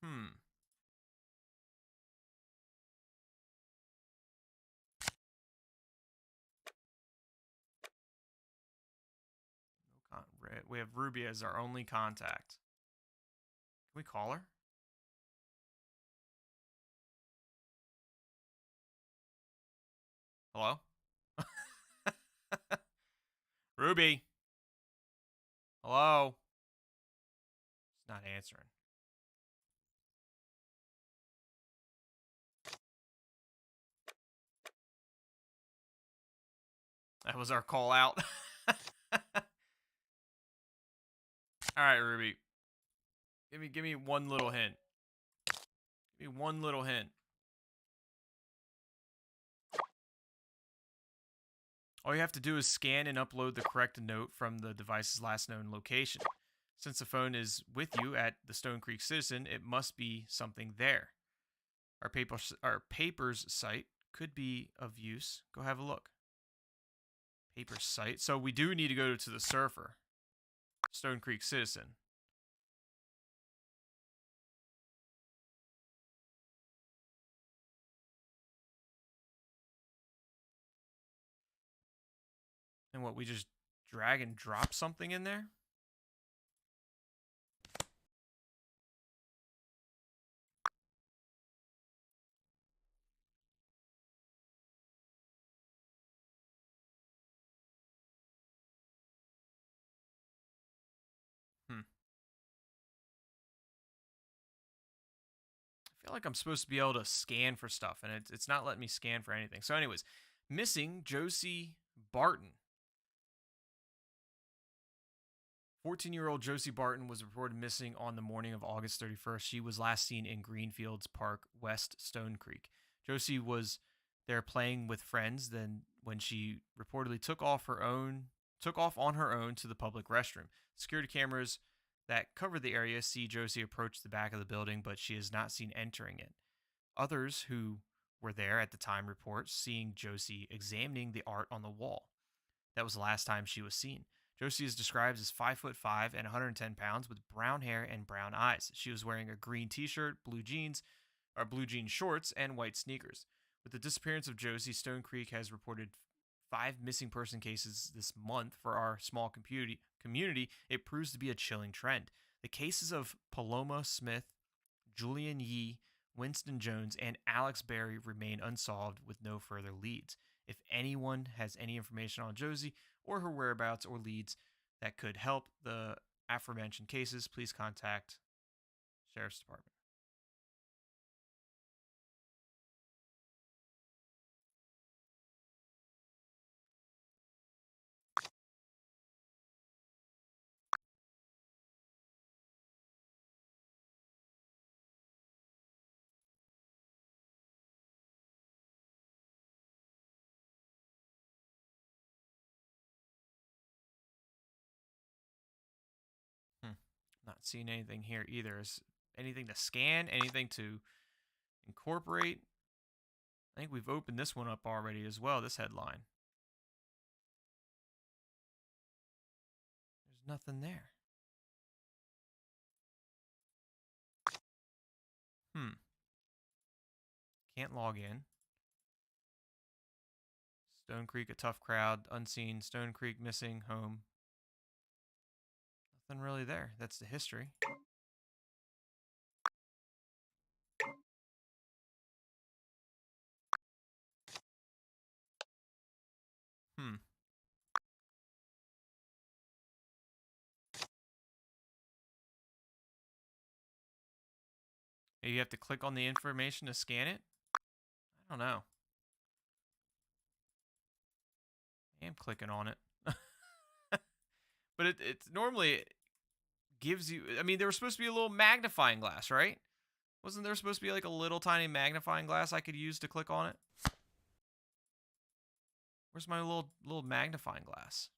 Speaker 1: Hmm. We have Ruby as our only contact. Can we call her? Hello? Ruby? Hello? She's not answering. That was our call out. All right, Ruby. Give me one little hint. Give me one little hint. All you have to do is scan and upload the correct note from the device's last known location. Since the phone is with you at the Stone Creek Citizen, it must be something there. Our papers site could be of use. Go have a look. Paper site. So we do need to go to the surfer. Stone Creek Citizen. And what, we just drag and drop something in there? I feel like I'm supposed to be able to scan for stuff, and it's not letting me scan for anything. So anyways, missing Josie Barton. 14-year-old Josie Barton was reported missing on the morning of August 31st. She was last seen in Greenfields Park, West Stone Creek. Josie was there playing with friends then when she reportedly took off on her own to the public restroom. Security cameras that cover the area see Josie approach the back of the building, but she is not seen entering it. Others who were there at the time report seeing Josie examining the art on the wall. That was the last time she was seen. Josie is described as 5'5" and 110 pounds with brown hair and brown eyes. She was wearing a green t-shirt, blue jean shorts, and white sneakers. With the disappearance of Josie, Stone Creek has reported 5 missing person cases this month. For our small community, it proves to be a chilling trend. The cases of Paloma Smith, Julian Yee, Winston Jones, and Alex Berry remain unsolved with no further leads. If anyone has any information on Josie or her whereabouts or leads that could help the aforementioned cases, please contact Sheriff's Department. Not seeing anything here either. Is anything to scan? Anything to incorporate? I think we've opened this one up already as well, this headline. There's nothing there. Can't log in. Stone Creek, a tough crowd. Unseen. Stone Creek, missing. Home. Nothing really there. That's the history. You have to click on the information to scan it? I don't know. I am clicking on it. But it normally gives you... I mean, there was supposed to be a little magnifying glass, right? Wasn't there supposed to be like a little tiny magnifying glass I could use to click on it? Where's my little magnifying glass?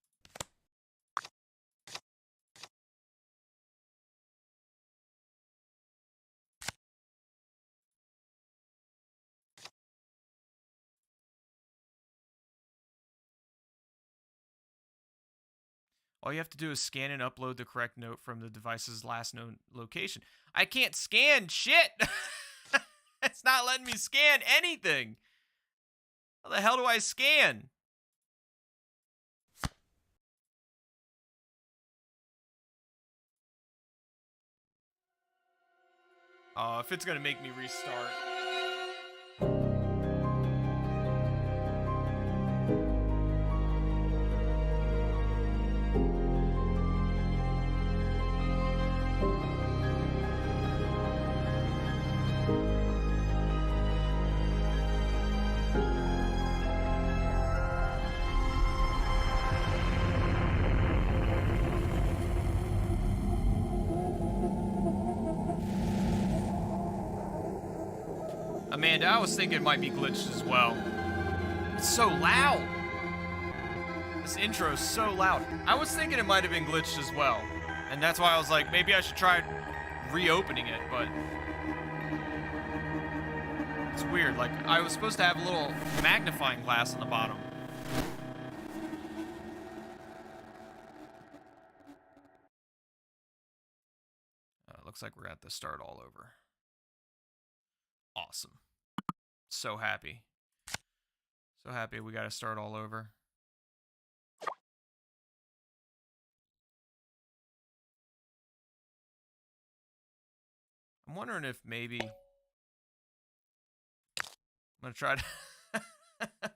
Speaker 1: All you have to do is scan and upload the correct note from the device's last known location. I can't scan shit! It's not letting me scan anything! How the hell do I scan? Oh, if it's gonna make me restart. Amanda, I was thinking it might be glitched as well. It's so loud. This intro is so loud. I was thinking it might have been glitched as well. And that's why I was like, maybe I should try reopening it, but... It's weird, like, I was supposed to have a little magnifying glass on the bottom. Looks like we're gonna have to start all over. Awesome. So happy. So happy we gotta start all over. I'm wondering if maybe... I'm gonna try to...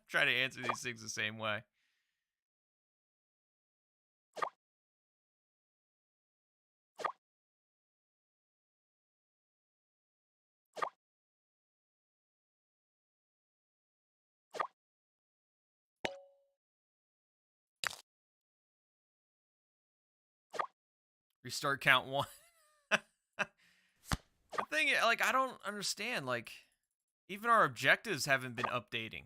Speaker 1: try to answer these things the same way. Restart count 1. The thing, like, I don't understand. Like, even our objectives haven't been updating.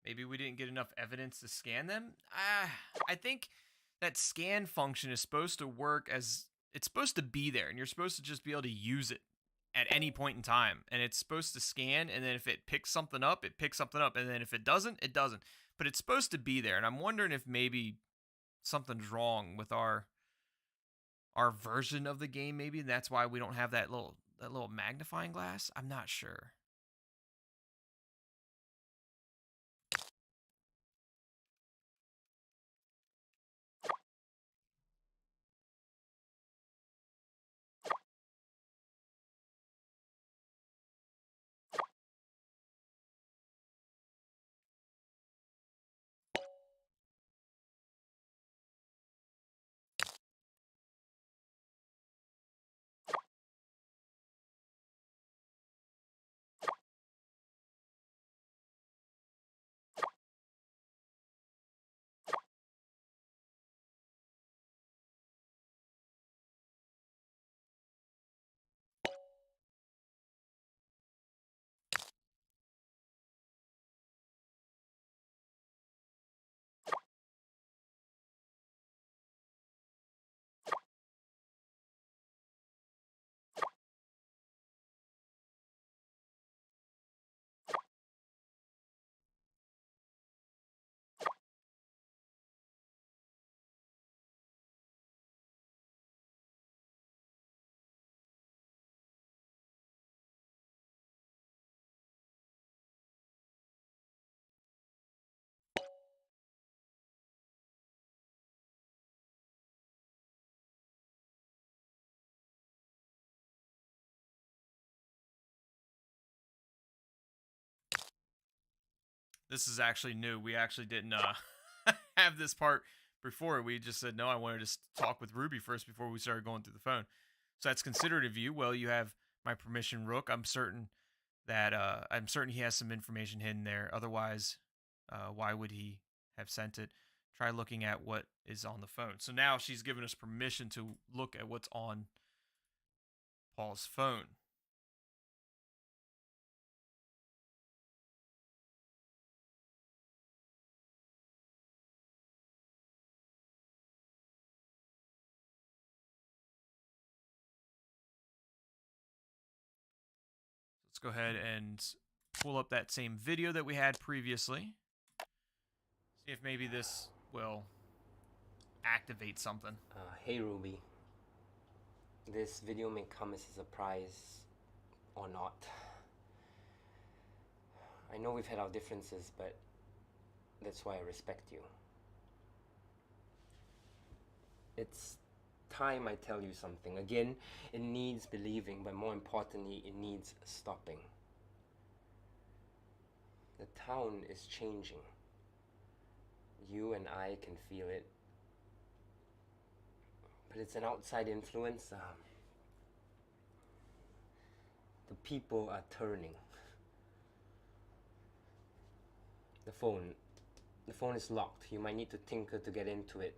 Speaker 1: Maybe we didn't get enough evidence to scan them? I think that scan function is supposed to work as... It's supposed to be there, and you're supposed to just be able to use it at any point in time. And it's supposed to scan, and then if it picks something up, it picks something up. And then if it doesn't, it doesn't. But it's supposed to be there, and I'm wondering if maybe something's wrong with our version of the game, maybe. And that's why we don't have that little magnifying glass. I'm not sure. this is actually new. We actually didn't have this part before. We just said, no, I wanted to talk with Ruby first before we started going through the phone. So that's considerate of you. Well, you have my permission, Rook. I'm certain he has some information hidden there. Otherwise, why would he have sent it? Try looking at what is on the phone. So now she's given us permission to look at what's on Paul's phone. Let's go ahead and pull up that same video that we had previously. See if maybe this will activate something.
Speaker 2: Hey Ruby, this video may come as a surprise or not. I know we've had our differences, but that's why I respect you. It's time I tell you something. Again, it needs believing, but more importantly, it needs stopping. The town is changing. You and I can feel it. But it's an outside influence. The people are turning. The phone is locked. You might need to tinker to get into it,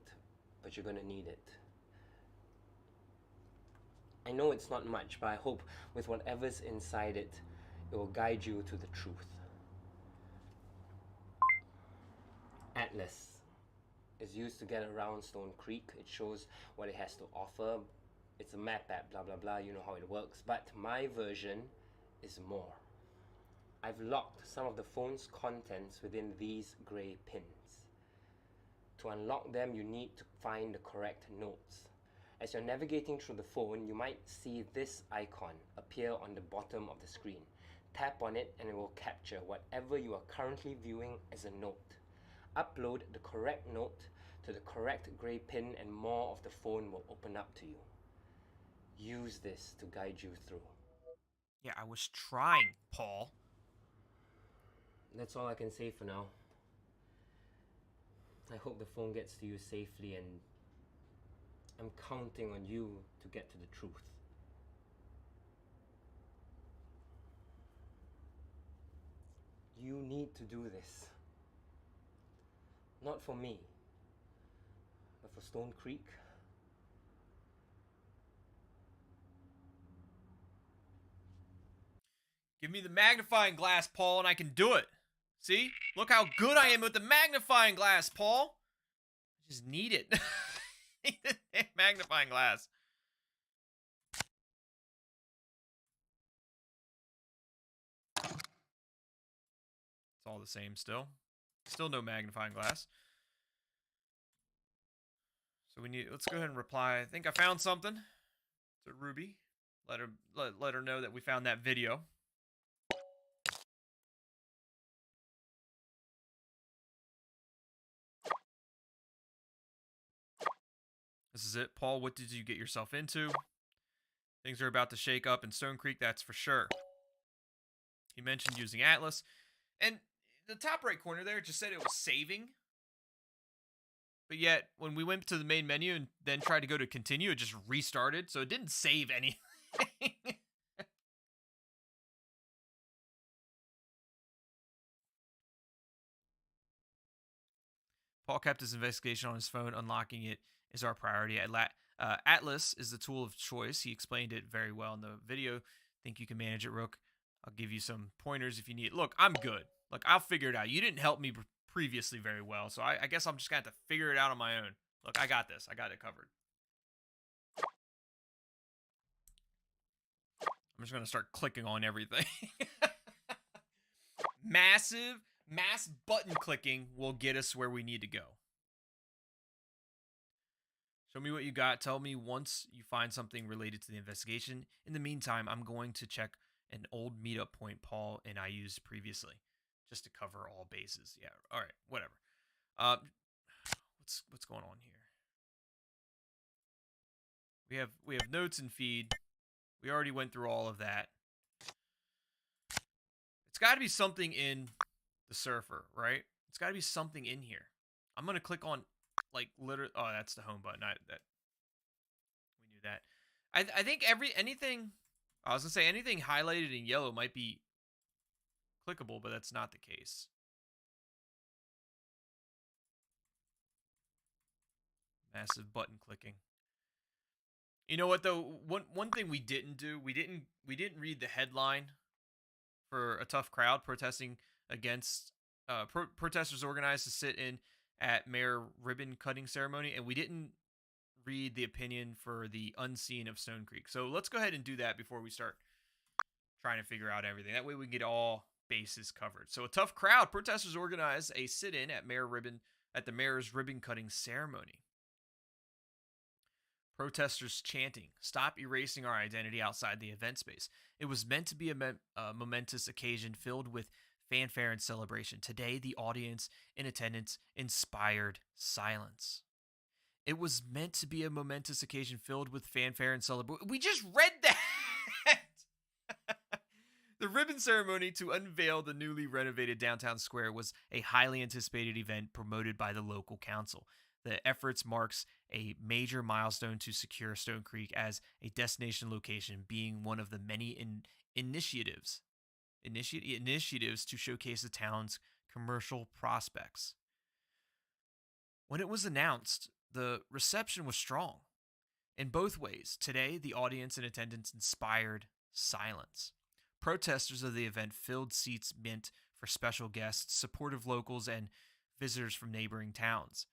Speaker 2: but you're gonna need it. I know it's not much, but I hope with whatever's inside it, it will guide you to the truth. Atlas is used to get around Stone Creek. It shows what it has to offer. It's a map app, blah blah blah, you know how it works. But my version is more. I've locked some of the phone's contents within these grey pins. To unlock them, you need to find the correct notes. As you're navigating through the phone, you might see this icon appear on the bottom of the screen. Tap on it and it will capture whatever you are currently viewing as a note. Upload the correct note to the correct grey pin and more of the phone will open up to you. Use this to guide you through.
Speaker 1: Yeah, I was trying, Paul.
Speaker 2: That's all I can say for now. I hope the phone gets to you safely, and I'm counting on you to get to the truth. You need to do this. Not for me, but for Stone Creek.
Speaker 1: Give me the magnifying glass, Paul, and I can do it. See? Look how good I am with the magnifying glass, Paul. I just need it. Magnifying glass. It's all the same still. Still no magnifying glass. So let's go ahead and reply. I think I found something to Ruby. Let her know that we found that video. This is it. Paul, what did you get yourself into? Things are about to shake up in Stone Creek, that's for sure. He mentioned using Atlas. And the top right corner there just said it was saving. But yet, when we went to the main menu and then tried to go to continue, it just restarted. So it didn't save anything. Paul kept his investigation on his phone. Unlocking it is our priority. Atlas is the tool of choice. He explained it very well in the video. Think you can manage it, Rook? I'll give you some pointers if you need. Look, I'm good. Look, I'll figure it out. You didn't help me previously very well, so I guess I'm just going to have to figure it out on my own. Look, I got this. I got it covered. I'm just going to start clicking on everything. Mass button clicking will get us where we need to go. Show me what you got. Tell me once you find something related to the investigation. In the meantime, I'm going to check an old meetup point Paul and I used previously, just to cover all bases. Yeah, all right, whatever. What's going on here? We have notes and feed. We already went through all of that. It's got to be something in the surfer, right? It's got to be something in here. I'm gonna click on like literally. Oh, that's the home button. That we knew that. I think anything. I was gonna say anything highlighted in yellow might be clickable, but that's not the case. Massive button clicking. You know what though? One thing we didn't do, we didn't read the headline for a tough crowd protesting against protesters organized to sit in at mayor ribbon cutting ceremony, and we didn't read the opinion for the unseen of Stone Creek. So let's go ahead and do that before we start trying to figure out everything. That way we can get all bases covered. So a tough crowd protesters organized a sit-in at the mayor's ribbon cutting ceremony. Protesters chanting, "Stop erasing our identity" outside the event space. It was meant to be a momentous occasion filled with fanfare and celebration. Today, the audience in attendance inspired silence. It was meant to be a momentous occasion filled with fanfare and celebration. We just read that! The ribbon ceremony to unveil the newly renovated downtown square was a highly anticipated event promoted by the local council. The efforts marks a major milestone to secure Stone Creek as a destination location, being one of the many initiatives initiatives to showcase the town's commercial prospects. When it was announced, the reception was strong in both ways. Today, the audience in attendance inspired silence. Protesters of the event filled seats meant for special guests, supportive locals, and visitors from neighboring towns.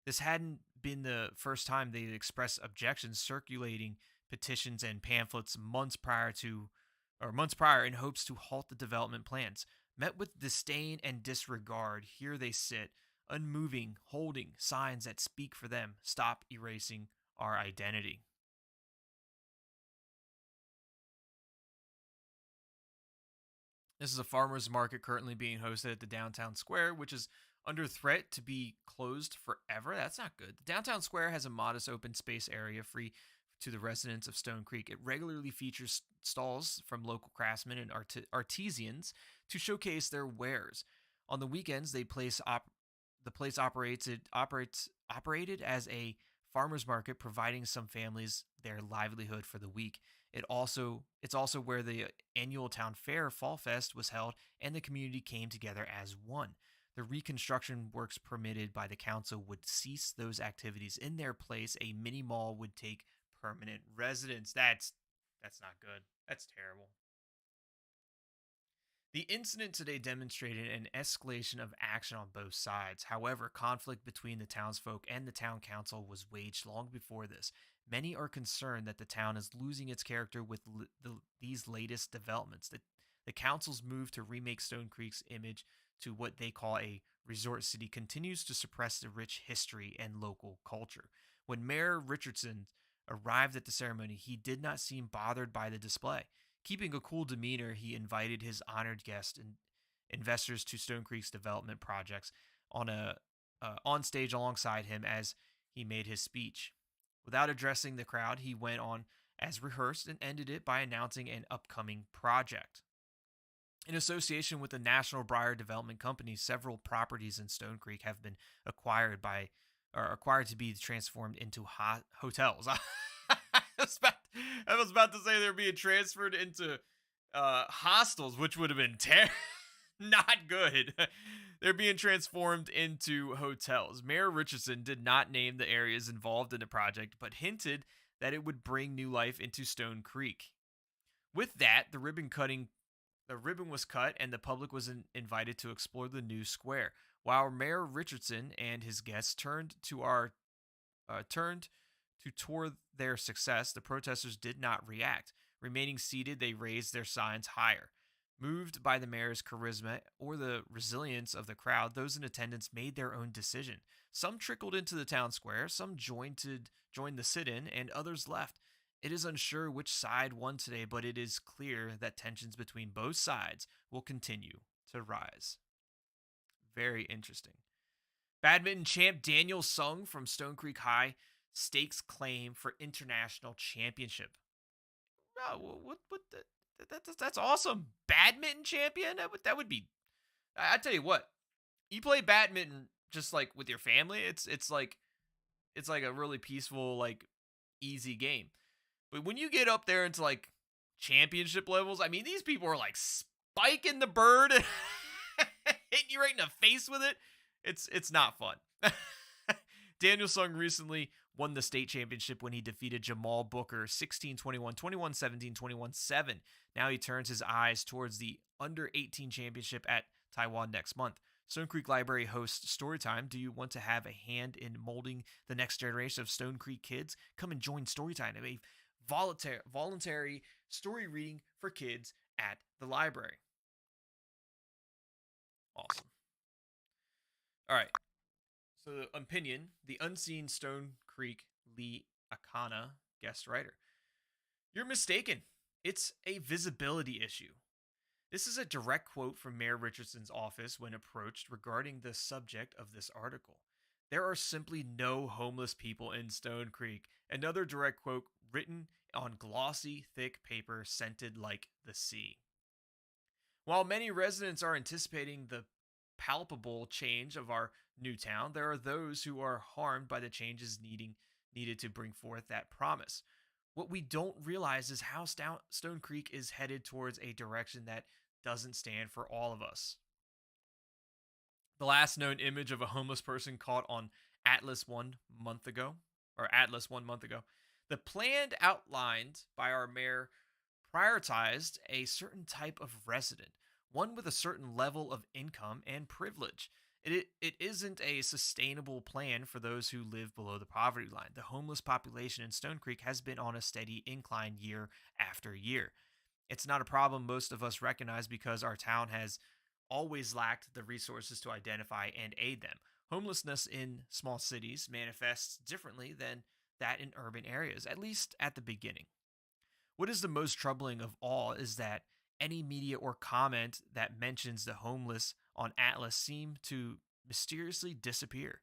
Speaker 1: This hadn't been the first time they expressed objections, circulating petitions and pamphlets months prior in hopes to halt the development plans. Met with disdain and disregard, here they sit, unmoving, holding signs that speak for them. Stop erasing our identity. This is a farmer's market currently being hosted at the downtown square, which is under threat to be closed forever. That's not good. The downtown square has a modest open space area free to the residents of Stone Creek. It regularly features stalls from local craftsmen and artisans to showcase their wares. On the weekends, the place operated as a farmers market, providing some families their livelihood for the week. It's also where the annual town fair Fall Fest was held, and the community came together as one. The reconstruction works permitted by the council would cease those activities. In their place, a mini mall would take permanent residence. That's not good. That's terrible. The incident today demonstrated an escalation of action on both sides. However, conflict between the townsfolk and the town council was waged long before this. Many are concerned that the town is losing its character with these latest developments. The council's move to remake Stone Creek's image to what they call a resort city continues to suppress the rich history and local culture. When Mayor Richardson arrived at the ceremony, he did not seem bothered by the display. Keeping a cool demeanor, he invited his honored guests and investors to Stone Creek's development projects on stage alongside him as he made his speech. Without addressing the crowd, he went on as rehearsed and ended it by announcing an upcoming project. In association with the National Briar Development Company, several properties in Stone Creek have been acquired to be transformed into hotels. I was about to say they're being transferred into hostels, which would have been not good. They're being transformed into hotels. Mayor Richardson did not name the areas involved in the project, but hinted that it would bring new life into Stone Creek. With that, the ribbon was cut, and the public was invited to explore the new square. While Mayor Richardson and his guests turned toward their success, the protesters did not react. Remaining seated, they raised their signs higher. Moved by the mayor's charisma or the resilience of the crowd, those in attendance made their own decision. Some trickled into the town square, some joined the sit-in, and others left. It is unsure which side won today, but it is clear that tensions between both sides will continue to rise. Very interesting. Badminton champ Daniel Sung from Stone Creek High stakes claim for international championship. Oh, that's awesome. Badminton champion? That would be I tell you what, you play badminton just like with your family. It's like a really peaceful, like easy game. But when you get up there into like championship levels, I mean, these people are like spiking the bird and hitting you right in the face with it. It's not fun. Daniel Sung recently won the state championship when he defeated Jamal Booker 16-21, 21-17, 21-7. Now he turns his eyes towards the under 18 championship at Taiwan next month. Stone Creek Library hosts Storytime. Do you want to have a hand in molding the next generation of Stone Creek kids? Come and join Storytime, a voluntary story reading for kids at the library. Awesome. All right. So, the opinion, the unseen Stone Creek Lee Akana guest writer. You're mistaken. It's a visibility issue. This is a direct quote from Mayor Richardson's office when approached regarding the subject of this article. There are simply no homeless people in Stone Creek. Another direct quote written on glossy, thick paper scented like the sea. While many residents are anticipating the palpable change of our new town, there are those who are harmed by the changes needed to bring forth that promise. What we don't realize is how Stone Creek is headed towards a direction that doesn't stand for all of us. The last known image of a homeless person caught on Atlas 1 month ago, or Atlas 1 month ago. The plan outlined by our mayor prioritized a certain type of resident, one with a certain level of income and privilege. It isn't a sustainable plan for those who live below the poverty line. The homeless population in Stone Creek has been on a steady incline year after year. It's not a problem most of us recognize because our town has always lacked the resources to identify and aid them. Homelessness in small cities manifests differently than that in urban areas, at least at the beginning. What is the most troubling of all is that any media or comment that mentions the homeless on Atlas seem to mysteriously disappear.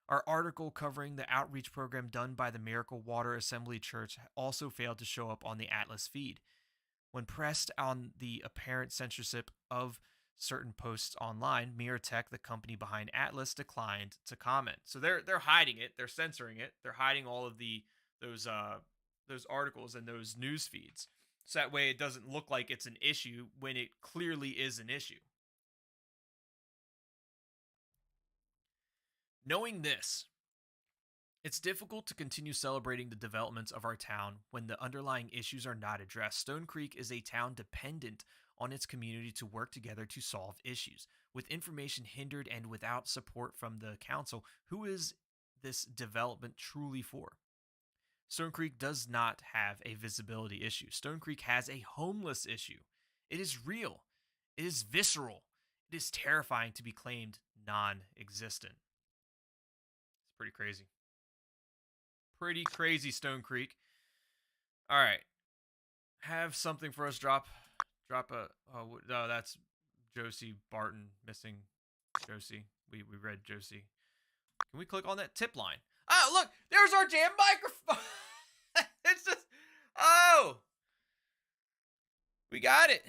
Speaker 1: Our article covering the outreach program done by the Miracle Water Assembly Church also failed to show up on the Atlas feed. When pressed on the apparent censorship of certain posts online, Miratech, the company behind Atlas, declined to comment. So they're hiding it, they're censoring it, they're hiding all of those articles and those news feeds. So that way it doesn't look like it's an issue when it clearly is an issue. Knowing this, it's difficult to continue celebrating the developments of our town when the underlying issues are not addressed. Stone Creek is a town dependent on its community to work together to solve issues. With information hindered and without support from the council, who is this development truly for? Stone Creek does not have a visibility issue. Stone Creek has a homeless issue. It is real. It is visceral. It is terrifying to be claimed non existent. It's pretty crazy. Pretty crazy, Stone Creek. All right. Have something for us drop a oh no, that's Josie Barton missing Josie. We read Josie. Can we click on that tip line? Oh, look, there's our damn microphone. It's just we got it.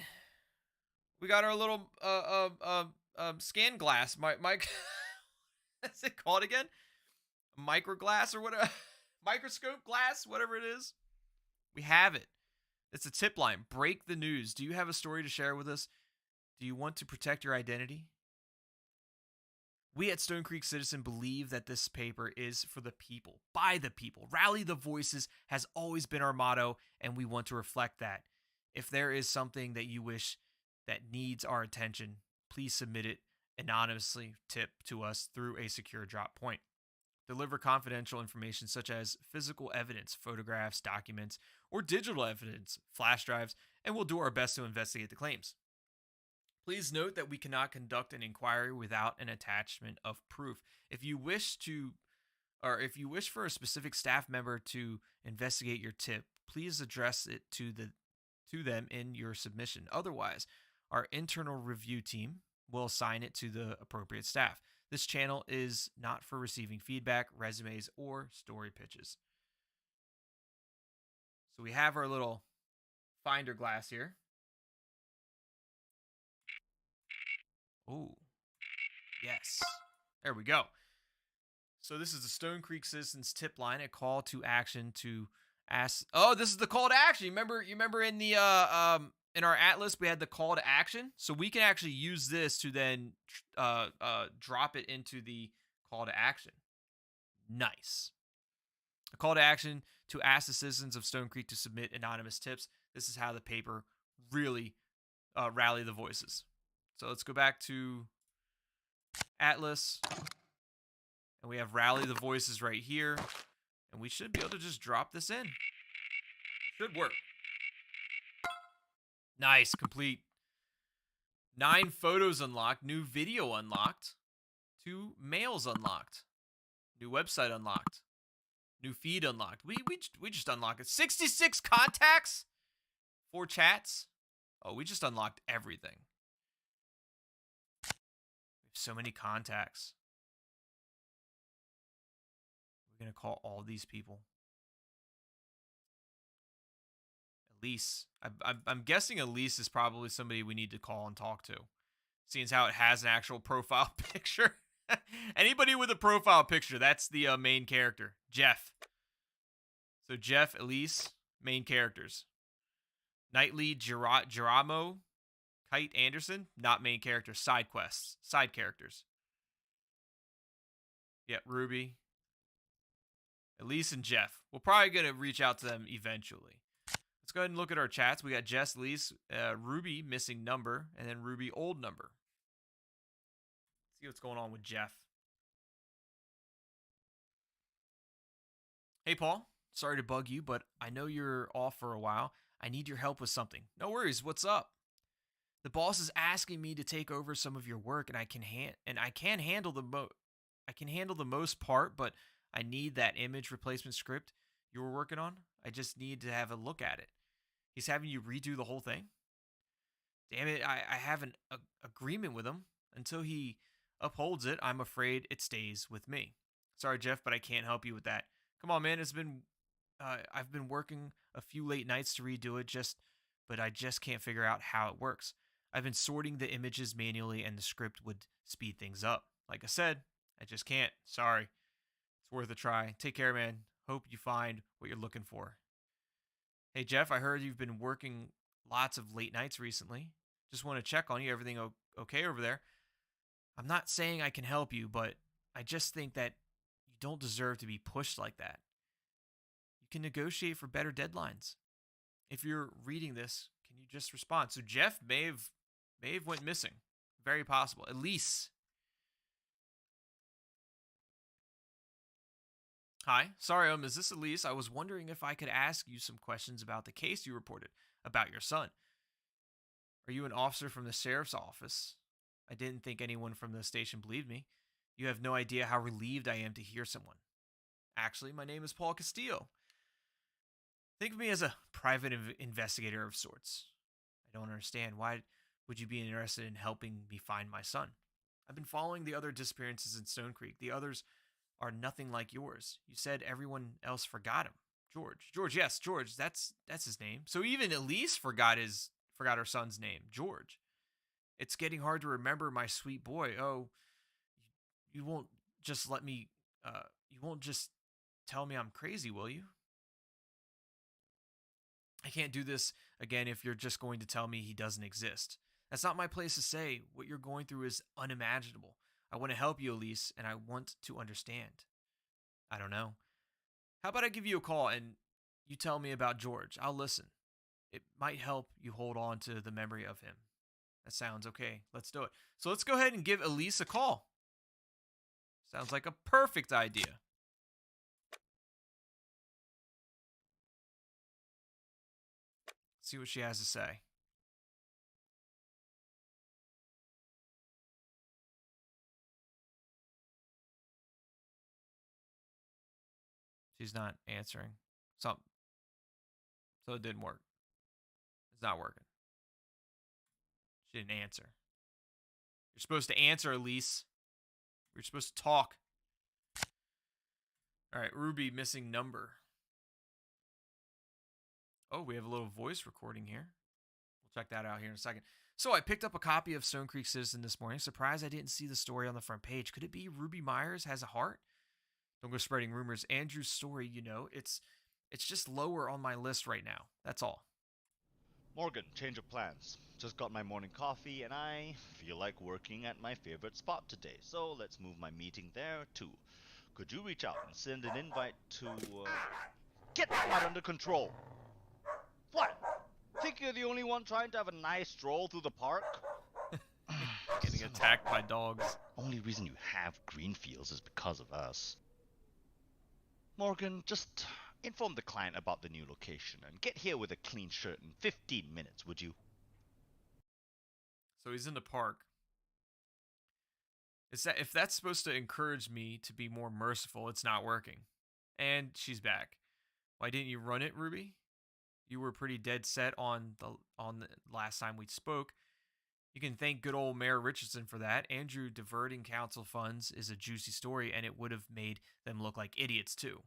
Speaker 1: We got our little scan glass. My what's it called again? Microglass or whatever. Microscope glass, whatever it is. We have it. It's a tip line. Break the news. Do you have a story to share with us? Do you want to protect your identity? We at Stone Creek Citizen believe that this paper is for the people, by the people. Rally the voices has always been our motto, and we want to reflect that. If there is something that you wish that needs our attention, please submit it anonymously tip to us through a secure drop point. Deliver confidential information such as physical evidence, photographs, documents, or digital evidence, flash drives, and we'll do our best to investigate the claims. Please note that we cannot conduct an inquiry without an attachment of proof. If you wish for a specific staff member to investigate your tip, please address it to them in your submission. Otherwise, our internal review team will assign it to the appropriate staff. This channel is not for receiving feedback, resumes, or story pitches. So we have our little finder glass here. Ooh, Yes. There we go. So this is the Stone Creek Citizens tip line, a call to action to ask. Oh, this is the call to action. You remember in the in our atlas we had the call to action, so we can actually use this to then drop it into the call to action. Nice. A call to action to ask the citizens of Stone Creek to submit anonymous tips. This is how the paper really rally the voices. So let's go back to Atlas, and we have rally the voices right here, and we should be able to just drop this in. Should work. Nice, complete. 9 photos unlocked, new video unlocked, 2 mails unlocked, new website unlocked, new feed unlocked. We just unlocked it. 66 contacts, 4 chats. Oh, we just unlocked everything. We have so many contacts. We're gonna call all these people. Elise. I'm guessing Elise is probably somebody we need to call and talk to, seeing as how it has an actual profile picture. Anybody with a profile picture, that's the main character, Jeff. So Jeff, Elise, main characters. Knightley, Geramo, Kite Anderson, not main characters, side quests, side characters. Yeah, Ruby, Elise, and Jeff. We're probably going to reach out to them eventually. Let's go ahead and look at our chats. We got Jess, Elise, Ruby, missing number, and then Ruby, old number. Let's see what's going on with Jeff. Hey, Paul. Sorry to bug you, but I know you're off for a while. I need your help with something. No worries. What's up? The boss is asking me to take over some of your work, and I can handle the most part, but I need that image replacement script you were working on. I just need to have a look at it. He's having you redo the whole thing. Damn it, I have an agreement with him. Until he upholds it, I'm afraid it stays with me. Sorry, Jeff, but I can't help you with that. Come on, man. I've been working a few late nights to redo it, but I just can't figure out how it works. I've been sorting the images manually, and the script would speed things up. Like I said, I just can't. Sorry. It's worth a try. Take care, man. Hope you find what you're looking for. Hey, Jeff, I heard you've been working lots of late nights recently. Just want to check on you. Everything okay over there? I'm not saying I can help you, but I just think that you don't deserve to be pushed like that. You can negotiate for better deadlines. If you're reading this, can you just respond? So Jeff may have went missing. Very possible. Elise. Hi. Sorry, is this Elise? I was wondering if I could ask you some questions about the case you reported about your son. Are you an officer from the sheriff's office? I didn't think anyone from the station believed me. You have no idea how relieved I am to hear someone. Actually, my name is Paul Castillo. Think of me as a private investigator of sorts. I don't understand. Why would you be interested in helping me find my son? I've been following the other disappearances in Stone Creek. The others are nothing like yours. You said everyone else forgot him. George, yes, George. That's his name. So even Elise forgot her son's name, George. It's getting hard to remember my sweet boy. Oh, you won't just let me. You won't just tell me I'm crazy, will you? I can't do this again if you're just going to tell me he doesn't exist. That's not my place to say. What you're going through is unimaginable. I want to help you, Elise, and I want to understand. I don't know. How about I give you a call and you tell me about George? I'll listen. It might help you hold on to the memory of him. That sounds okay. Let's do it. So let's go ahead and give Elise a call. Sounds like a perfect idea. See what she has to say. She's not answering. So it didn't work. It's not working. She didn't answer. You're supposed to answer, Elise. You're supposed to talk. All right, Ruby, missing number. Oh, we have a little voice recording here. We'll check that out here in a second. So I picked up a copy of Stone Creek Citizen this morning. Surprised I didn't see the story on the front page. Could it be Ruby Myers has a heart? Don't go spreading rumors. Andrew's story, it's just lower on my list right now. That's all.
Speaker 3: Morgan, change of plans. Just got my morning coffee and I feel like working at my favorite spot today, so let's move my meeting there too. Could you reach out and send an invite to, get that under control? What? Think you're the only one trying to have a nice stroll through the park?
Speaker 1: Getting attacked by dogs.
Speaker 3: Only reason you have green fields is because of us. Morgan, just inform the client about the new location and get here with a clean shirt in 15 minutes, would you?
Speaker 1: So he's in the park. If that's supposed to encourage me to be more merciful, it's not working. And she's back. Why didn't you run it, Ruby? You were pretty dead set on the last time we spoke. You can thank good old Mayor Richardson for that. Andrew diverting council funds is a juicy story, and it would have made them look like idiots too.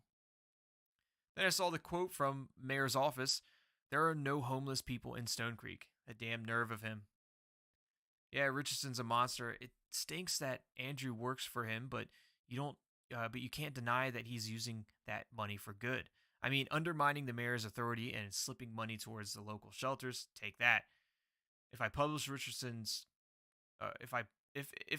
Speaker 1: Then I saw the quote from Mayor's office. There are no homeless people in Stone Creek. A damn nerve of him. Yeah, Richardson's a monster. It stinks that Andrew works for him, but you can't deny that he's using that money for good. I mean, undermining the mayor's authority and slipping money towards the local shelters. Take that. If I publish Richardson's, if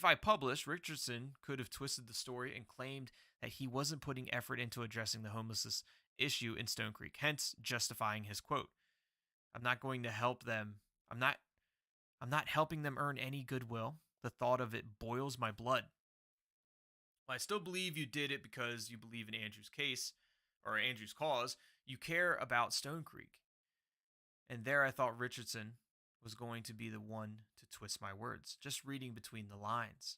Speaker 1: I publish, Richardson could have twisted the story and claimed that he wasn't putting effort into addressing the homelessness issue in Stone Creek, hence justifying his quote. I'm not going to help them. I'm not helping them earn any goodwill. The thought of it boils my blood. Well, I still believe you did it because you believe in Andrew's case or Andrew's cause. You care about Stone Creek. And there I thought Richardson was going to be the one to twist my words, just reading between the lines.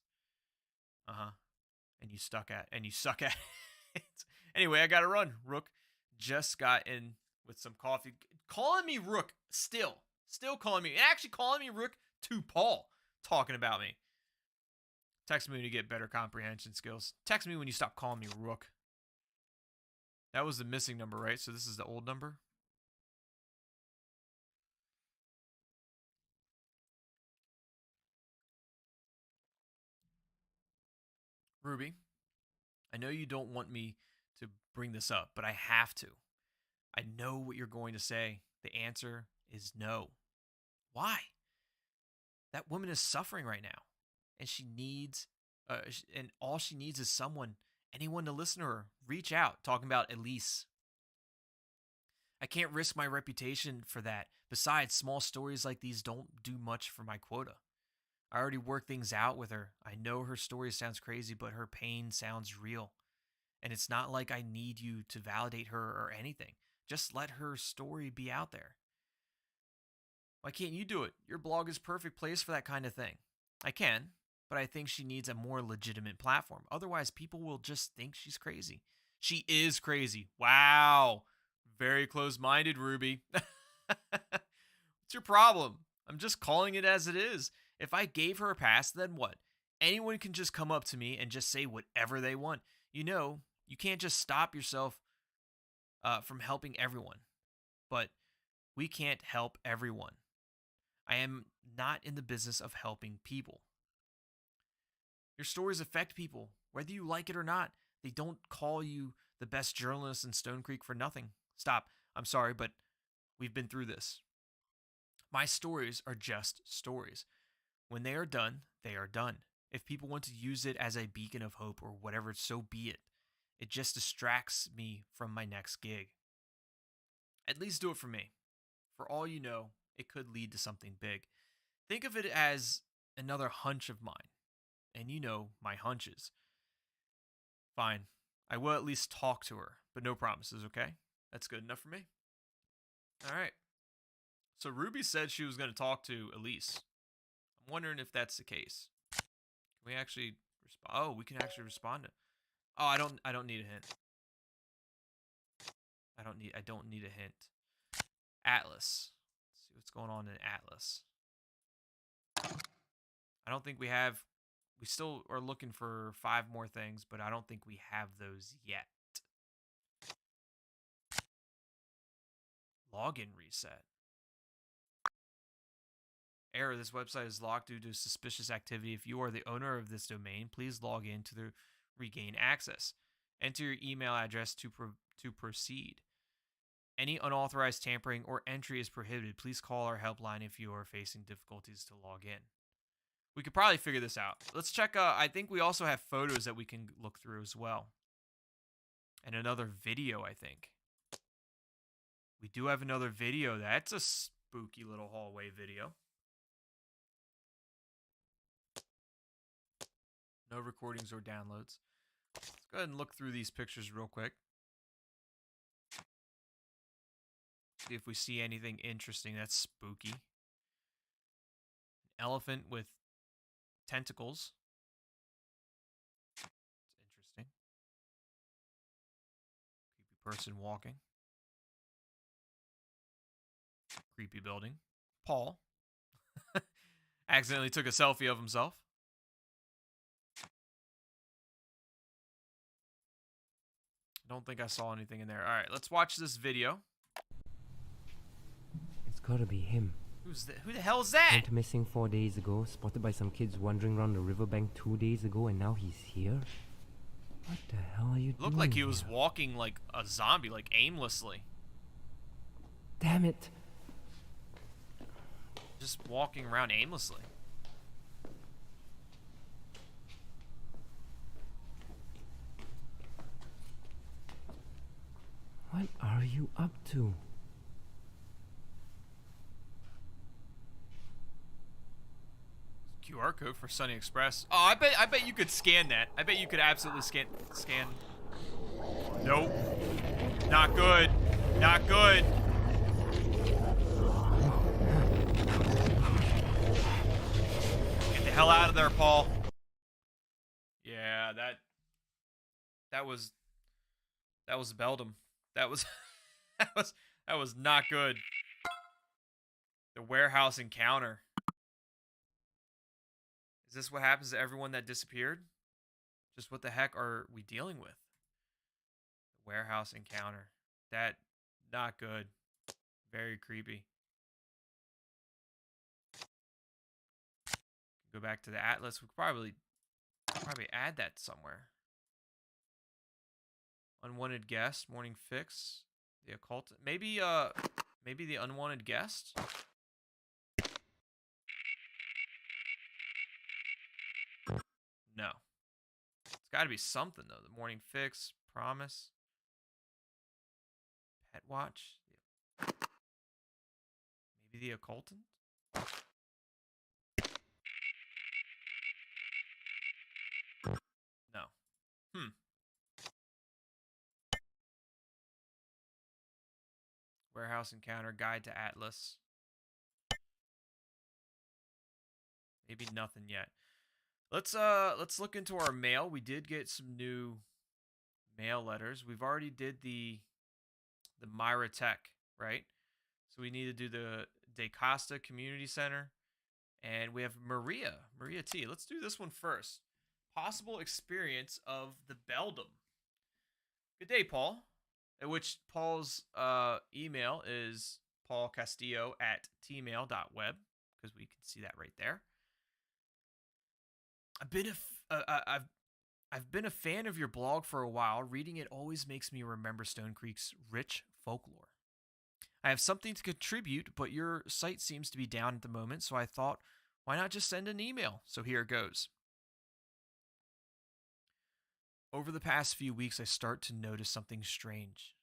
Speaker 1: And you suck at it. Anyway, I got to run. Rook just got in with some coffee. Calling me Rook still calling me. Actually calling me Rook to Paul, talking about me. Text me when you get better comprehension skills. Text me when you stop calling me Rook. That was the missing number, right? So this is the old number. Ruby, I know you don't want me to bring this up, but I have to. I know what you're going to say. The answer is no. Why? That woman is suffering right now, and and all she needs is anyone to listen to her. Reach out. Talking about Elise. I can't risk my reputation for that. Besides, small stories like these don't do much for my quota. I already worked things out with her. I know her story sounds crazy, but her pain sounds real. And it's not like I need you to validate her or anything. Just let her story be out there. Why can't you do it? Your blog is perfect place for that kind of thing. I can, but I think she needs a more legitimate platform. Otherwise, people will just think she's crazy. She is crazy. Wow. Very close-minded, Ruby. What's your problem? I'm just calling it as it is. If I gave her a pass, then what? Anyone can just come up to me and just say whatever they want. You can't just stop yourself from helping everyone. But we can't help everyone. I am not in the business of helping people. Your stories affect people, whether you like it or not. They don't call you the best journalist in Stone Creek for nothing. Stop. I'm sorry, but we've been through this. My stories are just stories. When they are done, they are done. If people want to use it as a beacon of hope or whatever, so be it. It just distracts me from my next gig. At least do it for me. For all you know, it could lead to something big. Think of it as another hunch of mine. And you know my hunches. Fine. I will at least talk to her, but no promises, okay? That's good enough for me. All right. So Ruby said she was going to talk to Elise. I'm wondering if that's the case. Can we actually respond? Oh, we can actually respond to. Oh, I don't need a hint. I don't need a hint. Atlas. Let's see what's going on in Atlas. I don't think we have. We still are looking for 5 more things, but I don't think we have those yet. Login reset. Error. This website is locked due to suspicious activity. If you are the owner of this domain, please log in to regain access. Enter your email address to proceed. Any unauthorized tampering or entry is prohibited. Please call our helpline if you are facing difficulties to log in. We could probably figure this out. Let's check. I think we also have photos that we can look through as well. And another video, I think. We do have another video. That's a spooky little hallway video. No recordings or downloads. Let's go ahead and look through these pictures real quick. See if we see anything interesting that's spooky. An elephant with tentacles. It's interesting. Creepy person walking. Creepy building. Paul. Accidentally took a selfie of himself. I don't think I saw anything in there. All right, let's watch this video.
Speaker 2: It's gotta be him.
Speaker 1: Who the hell is that?
Speaker 2: Went missing 4 days ago, spotted by some kids wandering around the riverbank 2 days ago, and now he's here? What the hell are you doing?
Speaker 1: Looked like he was walking like a zombie, like aimlessly.
Speaker 2: Damn it.
Speaker 1: Just walking around aimlessly.
Speaker 2: What are you up to?
Speaker 1: QR code for Sunny Express. Oh, I bet you could scan that. I bet you could absolutely scan. Nope. Not good. Not good. Get the hell out of there, Paul. Yeah, that was Beldum. That was that was not good. The warehouse encounter. Is this what happens to everyone that disappeared? Just what the heck are we dealing with? The warehouse encounter. That, not good. Very creepy. Go back to the Atlas. We could probably add that somewhere. Unwanted guest, morning fix, the occult. Maybe the unwanted guest. No. It's got to be something, though. The morning fix, promise, pet watch. Maybe the occultant? No. Warehouse encounter, guide to Atlas. Maybe nothing yet. Let's look into our mail. We did get some new mail letters. We've already did the Myra Tech, right? So we need to do the De Costa Community Center. And we have Maria T. Let's do this one first. Possible experience of the Beldum. Good day, Paul. At which Paul's email is paulcastillo@tmail.web, because we can see that right there. I've been a fan of your blog for a while. Reading it always makes me remember Stone Creek's rich folklore. I have something to contribute, but your site seems to be down at the moment, so I thought, why not just send an email? So here it goes. Over the past few weeks, I start to notice something strange.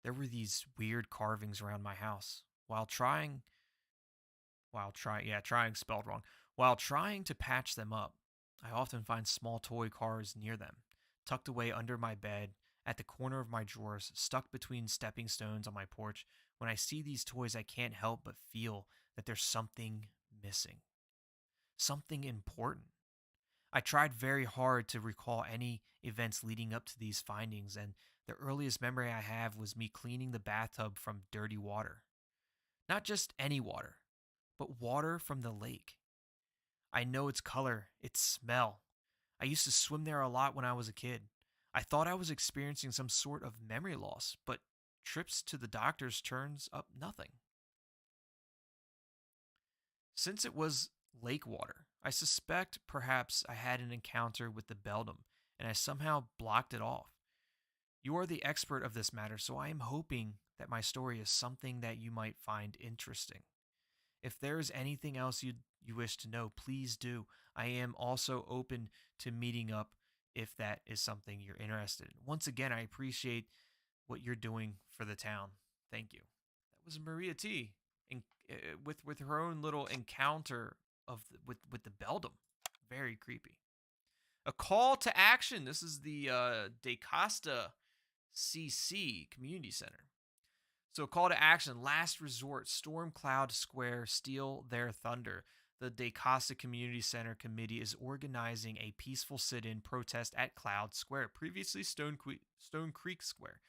Speaker 1: There were these weird carvings around my house. Trying spelled wrong. While trying to patch them up, I often find small toy cars near them, tucked away under my bed, at the corner of my drawers, stuck between stepping stones on my porch. When I see these toys, I can't help but feel that there's something missing. Something important. I tried very hard to recall any events leading up to these findings, and the earliest memory I have was me cleaning the bathtub from dirty water. Not just any water, but water from the lake. I know its color, its smell. I used to swim there a lot when I was a kid. I thought I was experiencing some sort of memory loss, but trips to the doctors turns up nothing. since it was lake water. I suspect perhaps I had an encounter with the beldam, and I somehow blocked it off. You are the expert of this matter, so I am hoping that my story is something that you might find interesting. If there is anything else you wish to know, please do. I am also open to meeting up if that is something you're interested in. Once again, I appreciate what you're doing for the town. Thank you. That was Maria T. In, with her own little encounter with the beldam. Very creepy. A call to action. This is the De Costa CC Community Center. So, call to action, last resort, Storm Cloud Square, steal their thunder. The De Costa Community Center Committee is organizing a peaceful sit-in protest at Cloud Square, previously Stone Creek Square.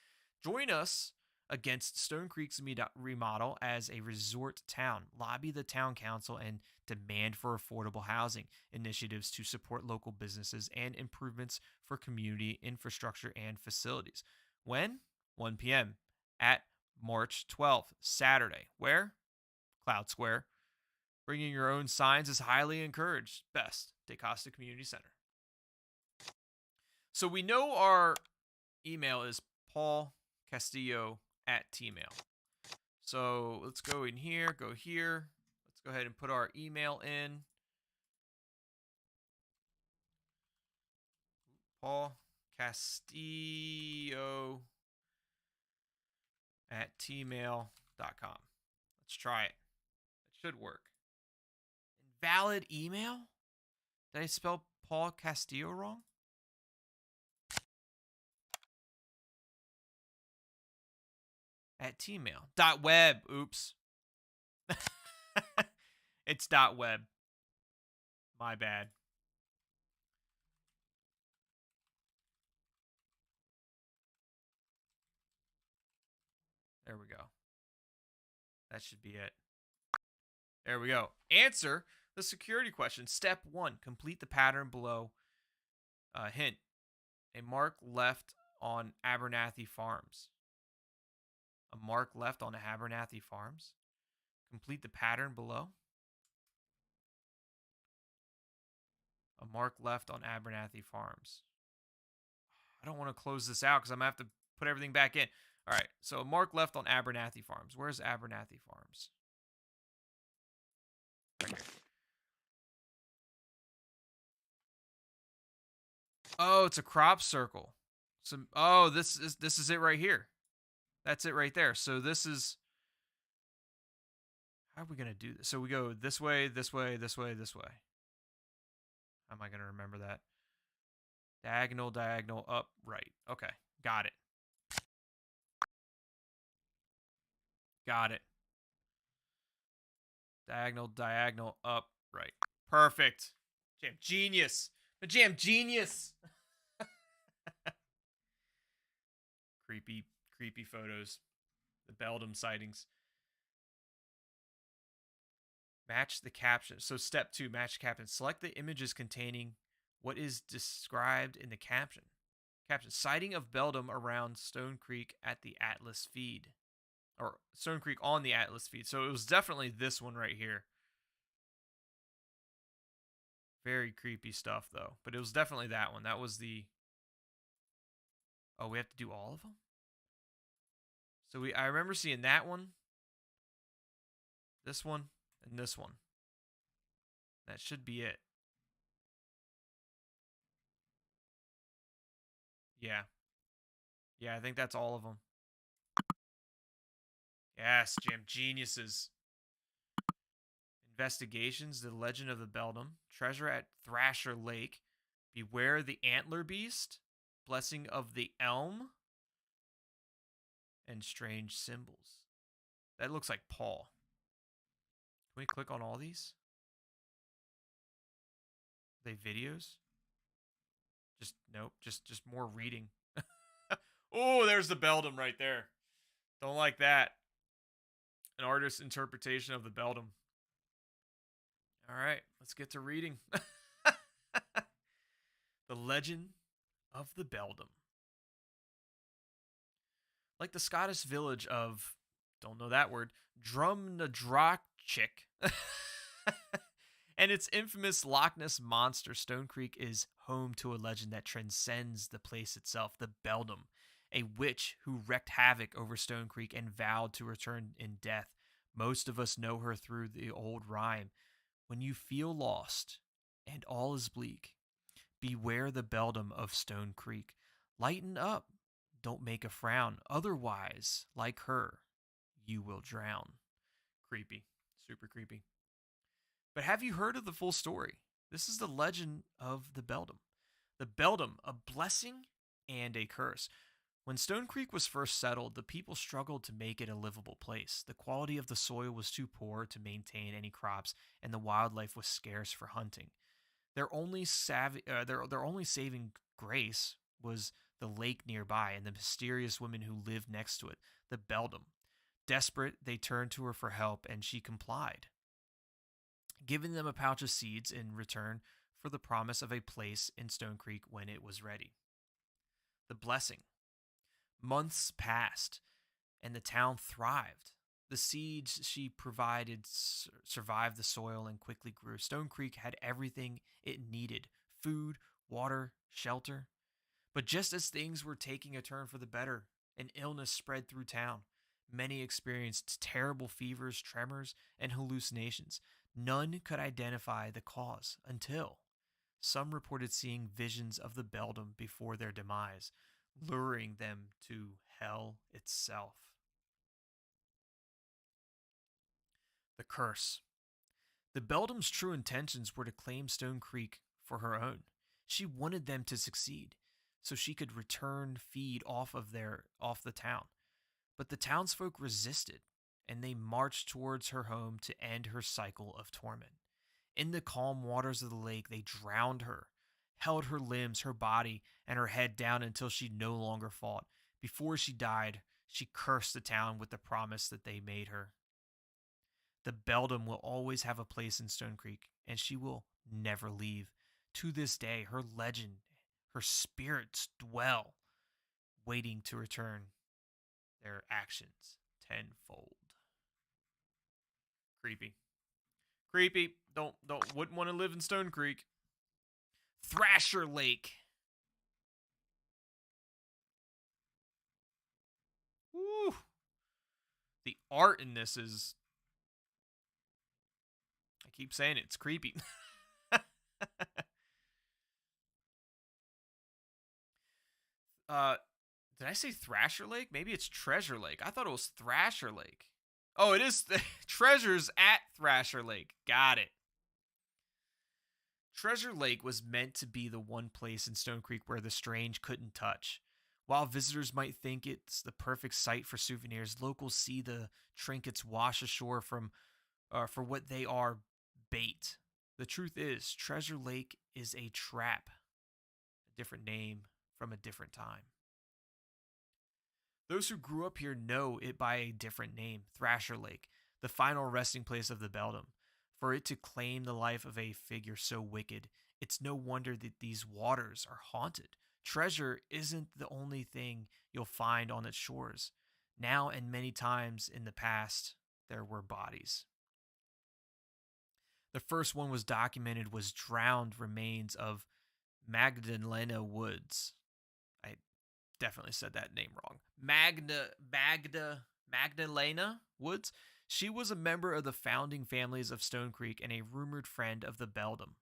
Speaker 1: Join us against Stone Creek's remodel as a resort town. Lobby the town council and demand for affordable housing initiatives to support local businesses and improvements for community infrastructure and facilities. When? 1 p.m. at March 12th, Saturday. Where? Cloud Square. Bringing your own signs is highly encouraged. Best, De Costa Community Center. So we know our email is paulcastillo@tmail. So let's go in here, go here. Let's go ahead and put our email in. Paul Castillo @tmail.com. Let's try it. It should work. Invalid email? Did I spell Paul Castillo wrong? @tmail. .web. Oops. It's .web. My bad. There we go. That should be it. There we go. Answer the security question. Step 1. Complete the pattern below. Hint. A mark left on Abernathy Farms. A mark left on Abernathy Farms. Complete the pattern below. A mark left on Abernathy Farms. I don't want to close this out because I'm going to have to put everything back in. All right, so a mark left on Abernathy Farms. Where's Abernathy Farms? Right here. Oh, it's a crop circle. So, this is it right here. That's it right there. So this is, how are we gonna do this? So we go this way, this way, this way, this way. How am I gonna remember that? Diagonal, diagonal, up, right. Okay, got it. Got it. Diagonal, diagonal, up, right. Perfect. Jam genius. The jam genius. Creepy photos. The Beldam sightings. Match the caption. So step 2, match the caption. Select the images containing what is described in the caption. Caption, sighting of Beldam around Stone Creek at the Atlas feed. Or Stone Creek on the Atlas feed. So it was definitely this one right here. Very creepy stuff, though. But it was definitely that one. That was the... Oh, we have to do all of them? So I remember seeing that one, this one, and this one. That should be it. Yeah. Yeah, I think that's all of them. Yes, Jam Geniuses. Investigations, The Legend of the Beldam, Treasure at Thrasher Lake, Beware the Antler Beast, Blessing of the Elm, and Strange Symbols. That looks like Paul. Can we click on all these? Are they videos? Just, nope, just more reading. Oh, there's the Beldam right there. Don't like that. An artist's interpretation of the Beldam. All right, let's get to reading. The Legend of the Beldam. Like the Scottish village of, don't know that word, Drumnadrochik, And its infamous Loch Ness monster, Stone Creek, is home to a legend that transcends the place itself, the Beldam, a witch who wreaked havoc over Stone Creek and vowed to return in death. Most of us know her through the old rhyme: when you feel lost and all is bleak, beware the Beldam of Stone Creek. Lighten up, don't make a frown, otherwise, like her, you will drown. Creepy, super creepy. But have you heard of the full story? This is the legend of the Beldam. The Beldam, a blessing and a curse. When Stone Creek was first settled, the people struggled to make it a livable place. The quality of the soil was too poor to maintain any crops, and the wildlife was scarce for hunting. Their only saving grace was the lake nearby and the mysterious women who lived next to it, the Beldam. Desperate, they turned to her for help, and she complied, giving them a pouch of seeds in return for the promise of a place in Stone Creek when it was ready. The blessing. Months passed, and the town thrived. The seeds she provided survived the soil and quickly grew. Stone Creek had everything it needed: food, water, shelter. But just as things were taking a turn for the better, an illness spread through town. Many experienced terrible fevers, tremors, and hallucinations. None could identify the cause until some reported seeing visions of the Beldam before their demise, luring them to hell itself. The curse. The Beldam's true intentions were to claim Stone Creek for her own. She wanted them to succeed, so she could return feed off the town. But the townsfolk resisted, and they marched towards her home to end her cycle of torment. In the calm waters of the lake, they drowned her, held her limbs, her body, and her head down until she no longer fought. Before she died, she cursed the town with the promise that they made her. The Beldam will always have a place in Stone Creek, and she will never leave. To this day, her legend, her spirits dwell, waiting to return their actions tenfold. Creepy. Creepy. Wouldn't want to live in Stone Creek. Thrasher Lake. Woo. The art in this is, I keep saying it, it's creepy. Did I say Thrasher Lake? Maybe it's Treasure Lake. I thought it was Thrasher Lake. Oh, it is Treasures at Thrasher Lake. Got it. Treasure Lake was meant to be the one place in Stone Creek where the strange couldn't touch. While visitors might think it's the perfect site for souvenirs, locals see the trinkets wash ashore for what they are: bait. The truth is, Treasure Lake is a trap, a different name from a different time. Those who grew up here know it by a different name: Thrasher Lake, the final resting place of the Beldam. For it to claim the life of a figure so wicked, it's no wonder that these waters are haunted. Treasure isn't the only thing you'll find on its shores. Now and many times in the past, there were bodies. The first one was documented was drowned remains of Magdalena Woods. I definitely said that name wrong. Magdalena Woods. She was a member of the founding families of Stone Creek and a rumored friend of the Beldam.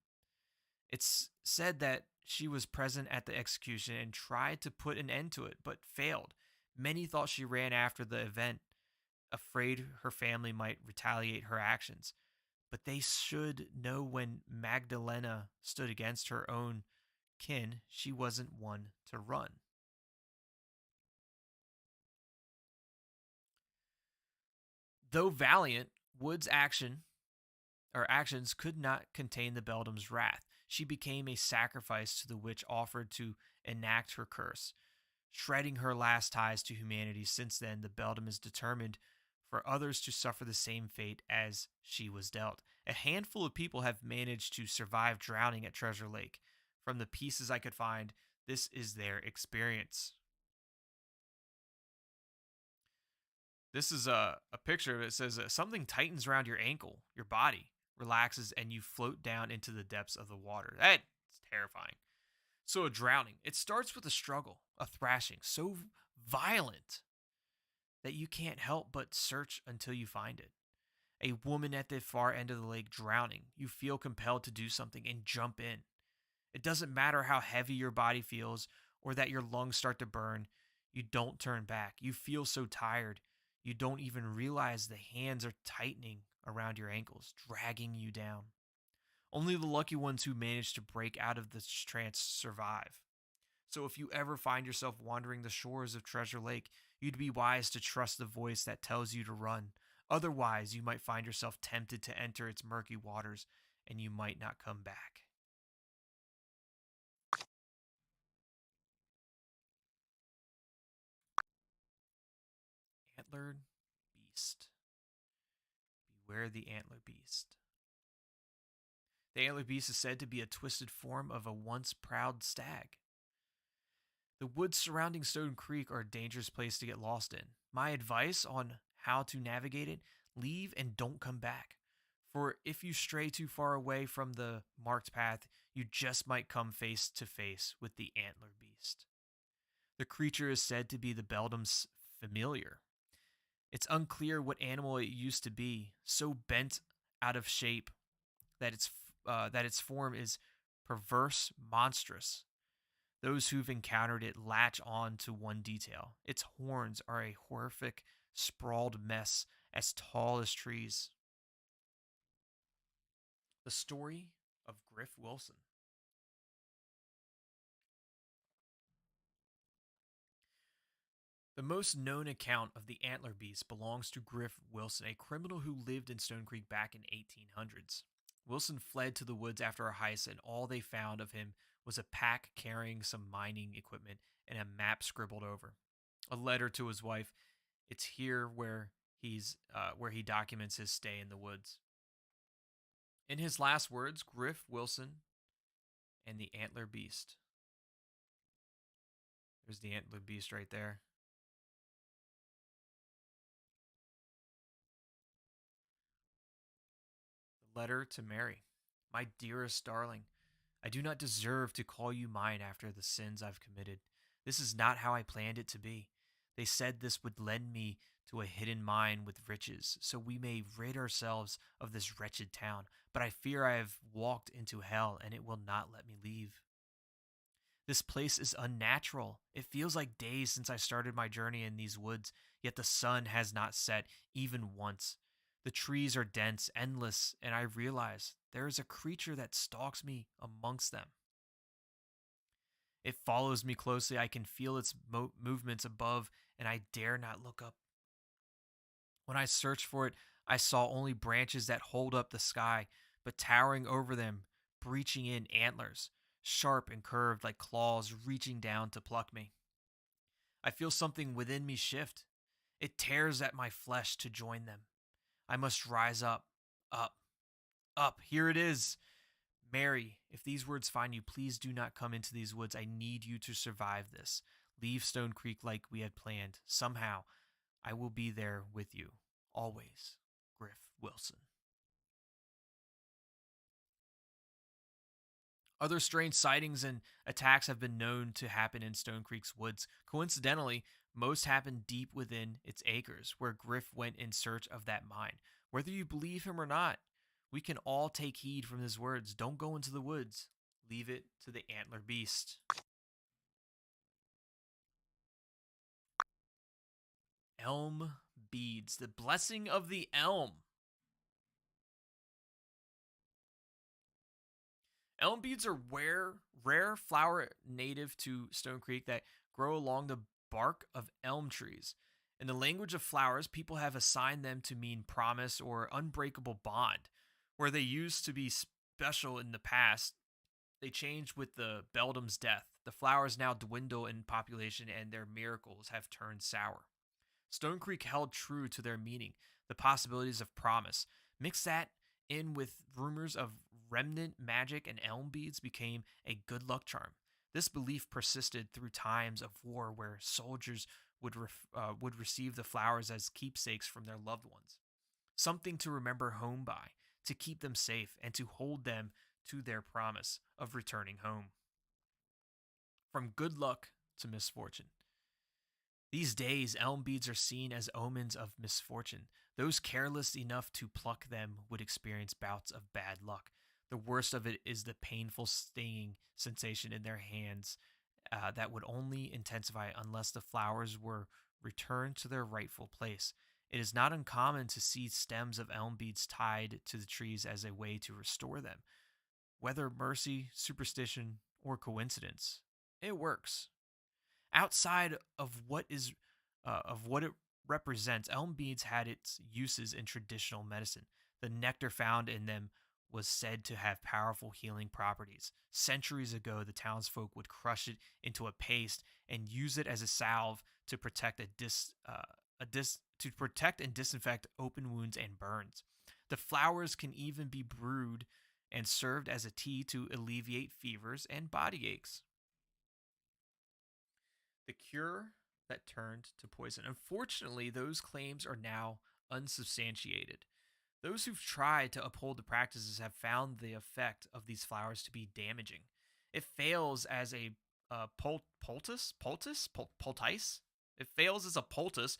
Speaker 1: It's said that she was present at the execution and tried to put an end to it, but failed. Many thought she ran after the event, afraid her family might retaliate her actions. But they should know when Magdalena stood against her own kin, she wasn't one to run. Though valiant, Wood's actions could not contain the Beldam's wrath. She became a sacrifice to the witch offered to enact her curse, shredding her last ties to humanity. Since then, the Beldam is determined for others to suffer the same fate as she was dealt. A handful of people have managed to survive drowning at Treasure Lake. From the pieces I could find, this is their experience. This is a picture that says something tightens around your ankle, your body, relaxes and you float down into the depths of the water. That's terrifying. So, a drowning. It starts with a struggle, a thrashing so violent that you can't help but search until you find it. A woman at the far end of the lake drowning. You feel compelled to do something and jump in. It doesn't matter how heavy your body feels or that your lungs start to burn. You don't turn back. You feel so tired. You don't even realize the hands are tightening around your ankles, dragging you down. Only the lucky ones who manage to break out of this trance survive. So if you ever find yourself wandering the shores of Treasure Lake, you'd be wise to trust the voice that tells you to run. Otherwise, you might find yourself tempted to enter its murky waters and you might not come back. Antlered Beast. Beware the Antler Beast. The Antler Beast is said to be a twisted form of a once proud stag. The woods surrounding Stone Creek are a dangerous place to get lost in. My advice on how to navigate it: leave and don't come back. For if you stray too far away from the marked path, you just might come face to face with the Antler Beast. The creature is said to be the Beldam's familiar. It's unclear what animal it used to be, so bent out of shape that its form is perverse, monstrous. Those who've encountered it latch on to one detail. Its horns are a horrific, sprawled mess as tall as trees. The story of Griff Wilson. The most known account of the Antler Beast belongs to Griff Wilson, a criminal who lived in Stone Creek back in 1800s. Wilson fled to the woods after a heist, and all they found of him was a pack carrying some mining equipment and a map scribbled over. A letter to his wife. It's here where he documents his stay in the woods. In his last words, Griff Wilson and the Antler Beast. There's the Antler Beast right there. The letter to Mary. My dearest darling, I do not deserve to call you mine after the sins I've committed. This is not how I planned it to be. They said this would lend me to a hidden mine with riches, so we may rid ourselves of this wretched town. But I fear I have walked into hell, and it will not let me leave. This place is unnatural. It feels like days since I started my journey in these woods, yet the sun has not set even once. The trees are dense, endless, and I realize there is a creature that stalks me amongst them. It follows me closely. I can feel its movements above, and I dare not look up. When I searched for it, I saw only branches that hold up the sky, but towering over them, breaching in antlers, sharp and curved like claws reaching down to pluck me. I feel something within me shift. It tears at my flesh to join them. I must rise up, up, up. Here it is. Mary, if these words find you, please do not come into these woods. I need you to survive this. Leave Stone Creek like we had planned. Somehow, I will be there with you. Always, Griff Wilson. Other strange sightings and attacks have been known to happen in Stone Creek's woods. Coincidentally, most happened deep within its acres, where Griff went in search of that mine. Whether you believe him or not, we can all take heed from his words. Don't go into the woods. Leave it to the Antler Beast. Elm beads. The blessing of the elm. Elm beads are rare flower native to Stone Creek that grow along the bark of elm trees. In the language of flowers, people have assigned them to mean promise or unbreakable bond. Where they used to be special in the past, they changed with the Beldam's death. The flowers now dwindle in population and their miracles have turned sour. Stone Creek held true to their meaning, the possibilities of promise. Mix that in with rumors of remnant magic, and elm beads became a good luck charm. This belief persisted through times of war where soldiers would receive the flowers as keepsakes from their loved ones. Something to remember home by. to keep them safe and to hold them to their promise of returning home. From good luck to misfortune. These days, elm beads are seen as omens of misfortune. Those careless enough to pluck them would experience bouts of bad luck. The worst of it is the painful stinging sensation in their hands that would only intensify unless the flowers were returned to their rightful place. It is not uncommon to see stems of elm beads tied to the trees as a way to restore them. Whether mercy, superstition, or coincidence, it works. Outside of what it represents, elm beads had its uses in traditional medicine. The nectar found in them was said to have powerful healing properties. Centuries ago, the townsfolk would crush it into a paste and use it as a salve to protect to protect and disinfect open wounds and burns. The flowers can even be brewed and served as a tea to alleviate fevers and body aches. The cure that turned to poison. Unfortunately, those claims are now unsubstantiated. Those who've tried to uphold the practices have found the effect of these flowers to be damaging. It fails as a poultice. It fails as a poultice,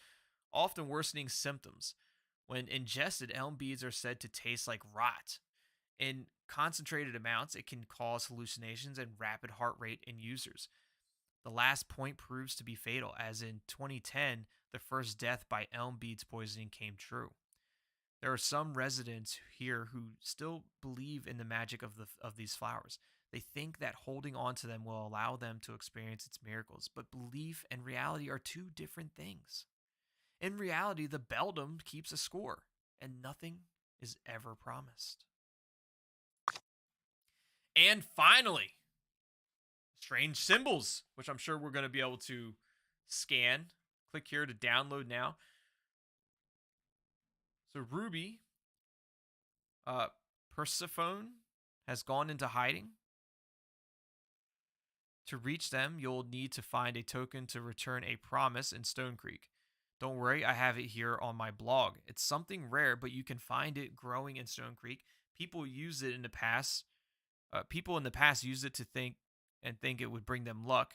Speaker 1: often worsening symptoms. When ingested, elm beads are said to taste like rot. In concentrated amounts, it can cause hallucinations and rapid heart rate in users. The last point proves to be fatal, as in 2010, the first death by elm beads poisoning came true. There are some residents here who still believe in the magic of these flowers. They think that holding on to them will allow them to experience its miracles, but belief and reality are two different things. In reality, the beldam keeps a score, and nothing is ever promised. And finally, strange symbols, which I'm sure we're going to be able to scan. Click here to download now. So Ruby, Persephone has gone into hiding. To reach them, you'll need to find a token to return a promise in Stone Creek. Don't worry, I have it here on my blog. It's something rare, but you can find it growing in Stone Creek. People use it in the past. People in the past used it to think it would bring them luck.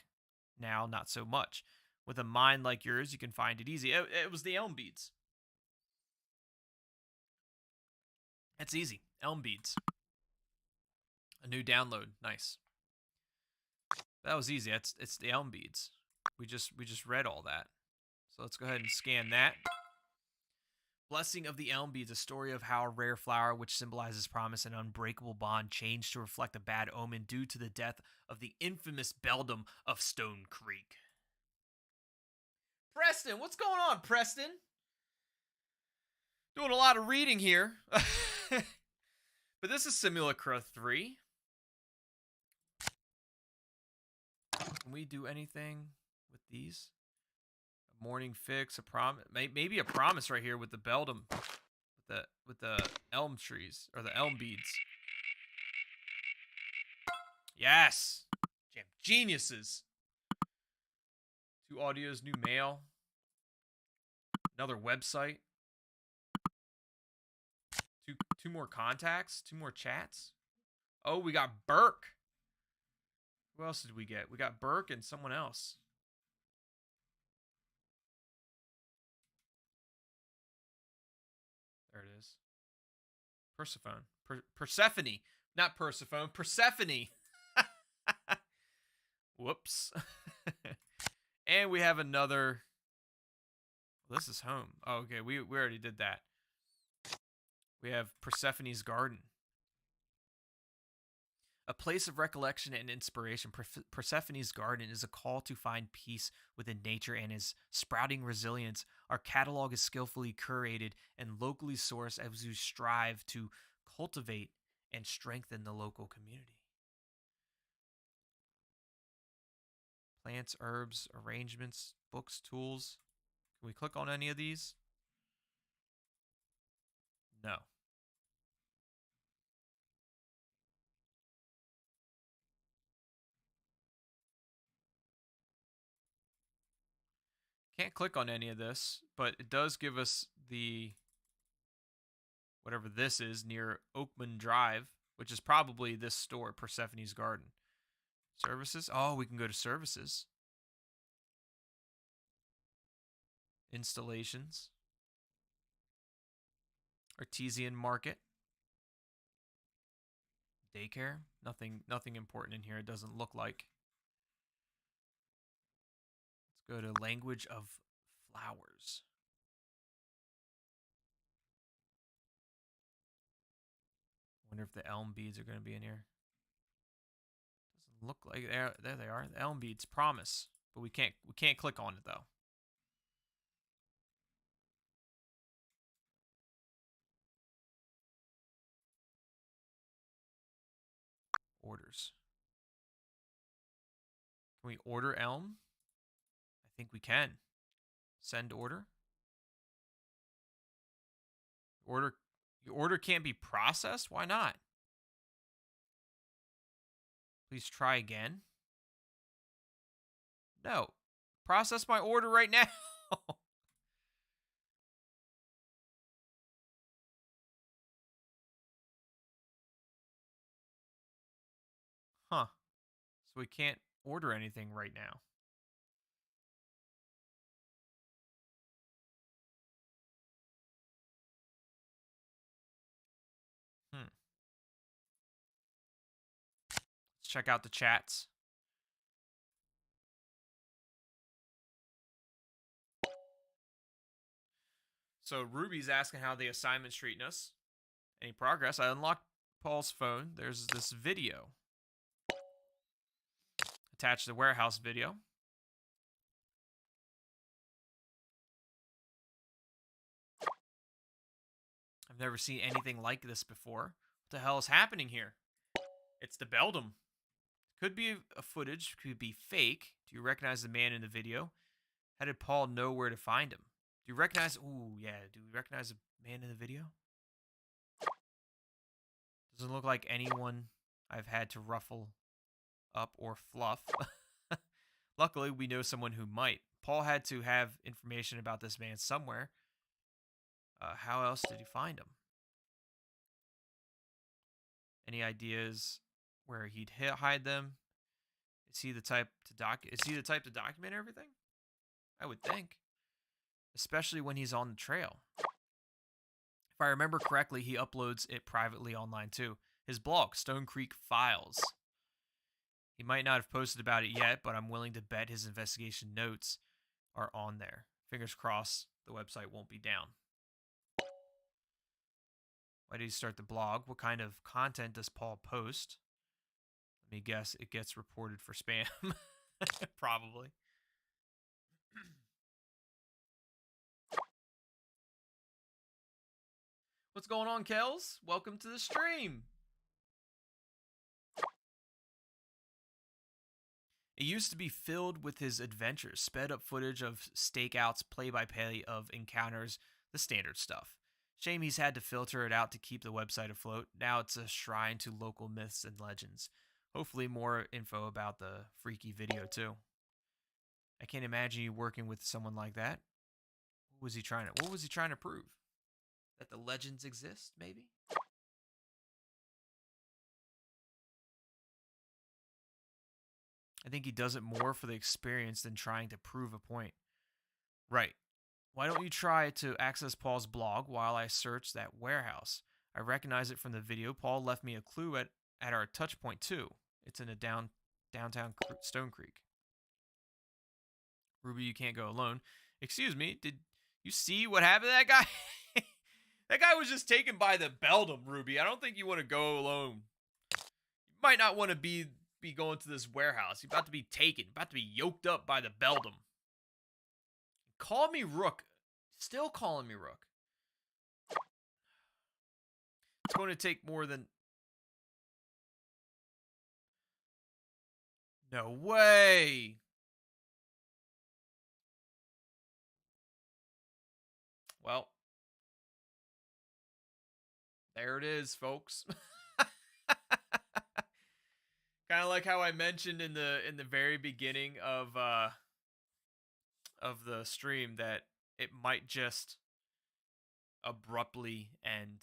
Speaker 1: Now, not so much. With a mind like yours, you can find it easy. It was the elm beads. It's easy. Elm beads. A new download. Nice. That was easy. It's the elm beads. We just read all that. So let's go ahead and scan that. Blessing of the Elm Beads, a story of how a rare flower, which symbolizes promise and unbreakable bond, changed to reflect a bad omen due to the death of the infamous beldam of Stone Creek. Preston, what's going on, Preston? Doing a lot of reading here. But this is Simulacra 3. Can we do anything with these? A morning fix, a promise, maybe a promise right here with the beldam, with the elm trees or the elm beads. Yes, geniuses. 2 audios, new mail, another website, two more contacts, 2 more chats. Oh, we got Burke. Who else did we get? We got Burke and someone else. There it is. Persephone. Persephone. Not Persephone. Persephone. Whoops. And we have another. Well, this is home. Oh, okay. We already did that. We have Persephone's Garden. A place of recollection and inspiration, Persephone's Garden is a call to find peace within nature and its sprouting resilience. Our catalog is skillfully curated and locally sourced as we strive to cultivate and strengthen the local community. Plants, herbs, arrangements, books, tools. Can we click on any of these? No. Can't click on any of this, but it does give us the whatever this is, near Oakman Drive, which is probably this store, Persephone's Garden. Services? Oh, we can go to services. Installations. Artesian Market. Daycare? Nothing important in here, it doesn't look like. Let's go to language of flowers. Wonder if the elm beads are going to be in here. Doesn't look like there they are. The elm beads, promise. But we can't click on it though. Orders. Can we order elm? I think we can. Send order. Your order can't be processed? Why not? Please try again. No. Process my order right now. Huh. So we can't order anything right now. Let's check out the chats. So Ruby's asking how the assignment's treating us. Any progress? I unlocked Paul's phone. There's this video. Attached to the warehouse video. I've never seen anything like this before. What the hell is happening here? It's the Beldam. Could be a footage, could be fake. Do you recognize the man in the video? How did Paul know where to find him? Do you recognize... Ooh, yeah. Do we recognize the man in the video? Doesn't look like anyone I've had to ruffle up or fluff. Luckily, we know someone who might. Paul had to have information about this man somewhere. How else did he find him? Any ideas where he'd hide them? Is he the type to document everything? I would think. Especially when he's on the trail. If I remember correctly, he uploads it privately online too. His blog, Stone Creek Files. He might not have posted about it yet, but I'm willing to bet his investigation notes are on there. Fingers crossed the website won't be down. Why did he start the blog? What kind of content does Paul post? Let me guess, it gets reported for spam. Probably. What's going on, Kels? Welcome to the stream. It used to be filled with his adventures, sped up footage of stakeouts, play-by-play of encounters, the standard stuff. Shame he's had to filter it out to keep the website afloat. Now it's a shrine to local myths and legends. Hopefully more info about the freaky video too. I can't imagine you working with someone like that. What was he trying to prove? That the legends exist, maybe? I think he does it more for the experience than trying to prove a point. Right. Why don't you try to access Paul's blog while I search that warehouse? I recognize it from the video. Paul left me a clue at our touch point too. It's in a downtown Stone Creek. Ruby, you can't go alone. Excuse me, did you see what happened to that guy? That guy was just taken by the Beldam, Ruby. I don't think you want to go alone. You might not want to be going to this warehouse. You're about to be taken, about to be yoked up by the Beldam. Call me Rook. Still calling me Rook. It's going to take more than... No way. Well, there it is, folks. Kind of like how I mentioned in the very beginning of the stream that it might just abruptly end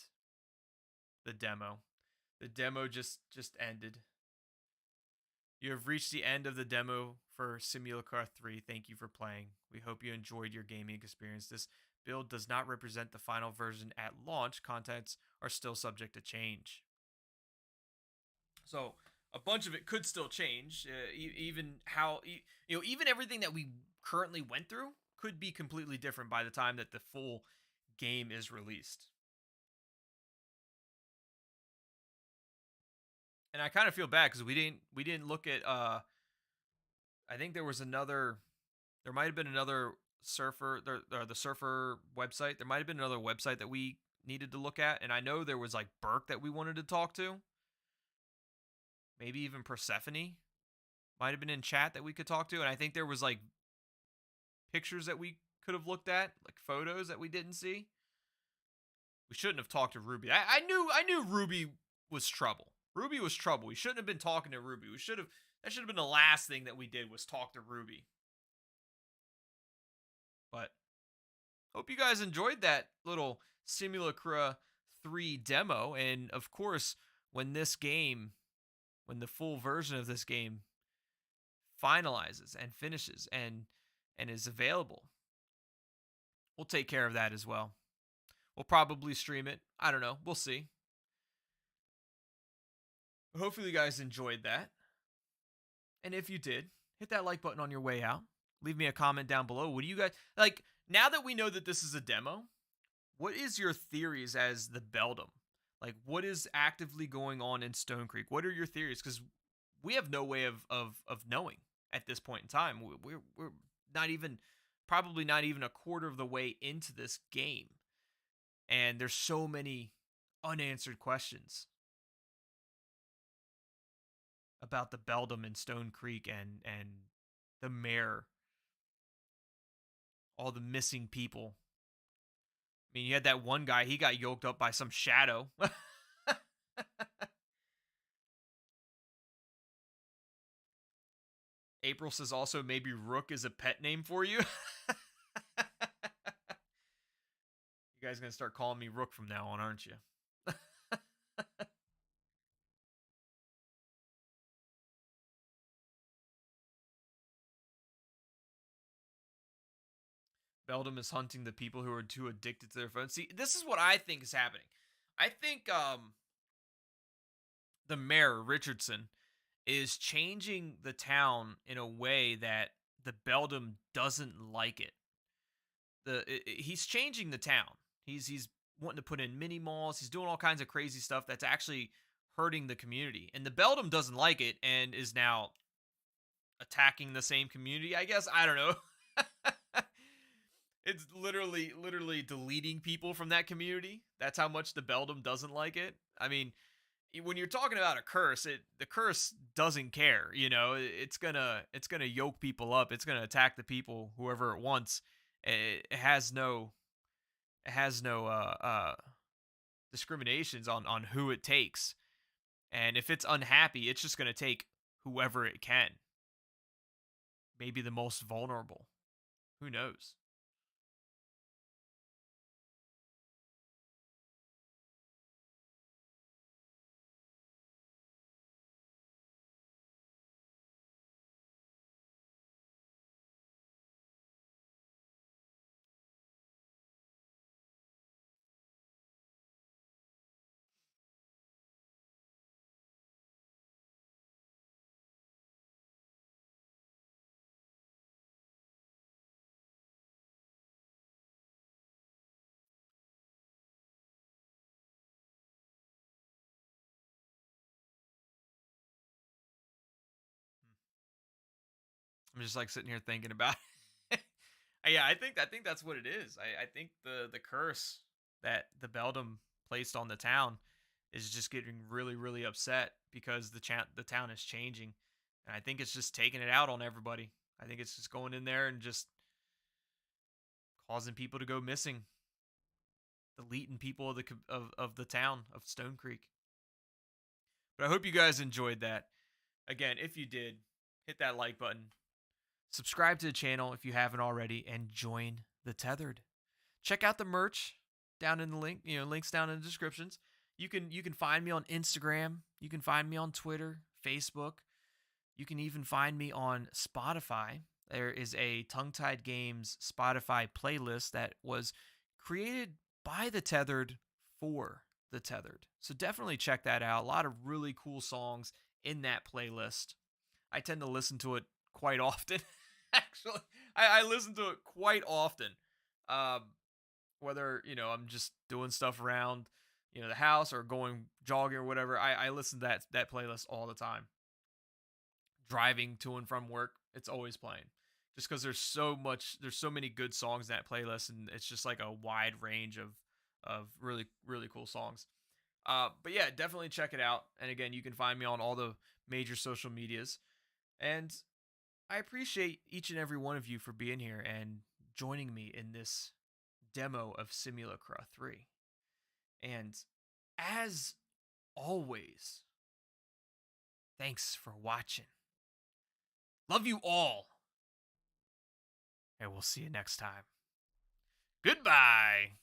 Speaker 1: the demo. The demo just ended. You have reached the end of the demo for Simulacra 3. Thank you for playing. We hope you enjoyed your gaming experience. This build does not represent the final version at launch. Contents are still subject to change. So a bunch of it could still change. Even even everything that we currently went through could be completely different by the time that the full game is released. And I kind of feel bad because we didn't look at I think there might have been another the surfer website. There might have been another website that we needed to look at, and I know there was like Burke that we wanted to talk to. Maybe even Persephone might have been in chat that we could talk to, and I think there was like pictures that we could have looked at, like photos that we didn't see. We shouldn't have talked to Ruby. I knew Ruby was trouble. Ruby was trouble. We shouldn't have been talking to Ruby. That should have been the last thing that we did was talk to Ruby. But hope you guys enjoyed that little Simulacra 3 demo. And of course, when the full version of this game finalizes and finishes and is available, we'll take care of that as well. We'll probably stream it. I don't know. We'll see. Hopefully you guys enjoyed that. And if you did, hit that like button on your way out. Leave me a comment down below. What do you guys like? Now that we know that this is a demo, what is your theories as the Beldam? Like, what is actively going on in Stone Creek? What are your theories? Because we have no way of knowing at this point in time. We're probably not even a quarter of the way into this game. And there's so many unanswered questions about the Beldam in Stone Creek and the mayor, all the missing people. I mean, you had that one guy, he got yoked up by some shadow. April says also maybe Rook is a pet name for you. You guys gonna start calling me Rook from now on, aren't you? Beldam is hunting the people who are too addicted to their phones. See, this is what I think is happening. I think the mayor, Richardson, is changing the town in a way that the Beldam doesn't like it. He's changing the town. He's wanting to put in mini malls. He's doing all kinds of crazy stuff that's actually hurting the community. And the Beldam doesn't like it and is now attacking the same community, I guess. I don't know. It's literally deleting people from that community. That's how much the Beldam doesn't like it. I mean, when you're talking about a curse, the curse doesn't care. You know, it's gonna yoke people up. It's gonna attack the people, whoever it wants. It has no discriminations on who it takes. And if it's unhappy, it's just gonna take whoever it can. Maybe the most vulnerable. Who knows? I'm just like sitting here thinking about it. Yeah, I think that's what it is. I think the curse that the Beldam placed on the town is just getting really upset because the town is changing, and I think it's just taking it out on everybody. I think it's just going in there and just causing people to go missing, deleting people of the town of Stone Creek. But I hope you guys enjoyed that. Again, if you did, hit that like button. Subscribe to the channel if you haven't already, and join the Tethered. Check out the merch down in the link, links down in the descriptions. You can find me on Instagram. You can find me on Twitter, Facebook. You can even find me on Spotify. There is a Tongue Tied Games Spotify playlist that was created by the Tethered for the Tethered. So definitely check that out. A lot of really cool songs in that playlist. I tend to listen to it quite often. Actually, I listen to it quite often. Um, whether I'm just doing stuff around the house or going jogging or whatever, I listen to that playlist all the time. Driving to and from work, it's always playing. Just because there's so many good songs in that playlist, and it's just like a wide range of really really cool songs. But yeah, definitely check it out. And again, you can find me on all the major social medias. And I appreciate each and every one of you for being here and joining me in this demo of Simulacra 3. And as always, thanks for watching. Love you all. And we'll see you next time. Goodbye.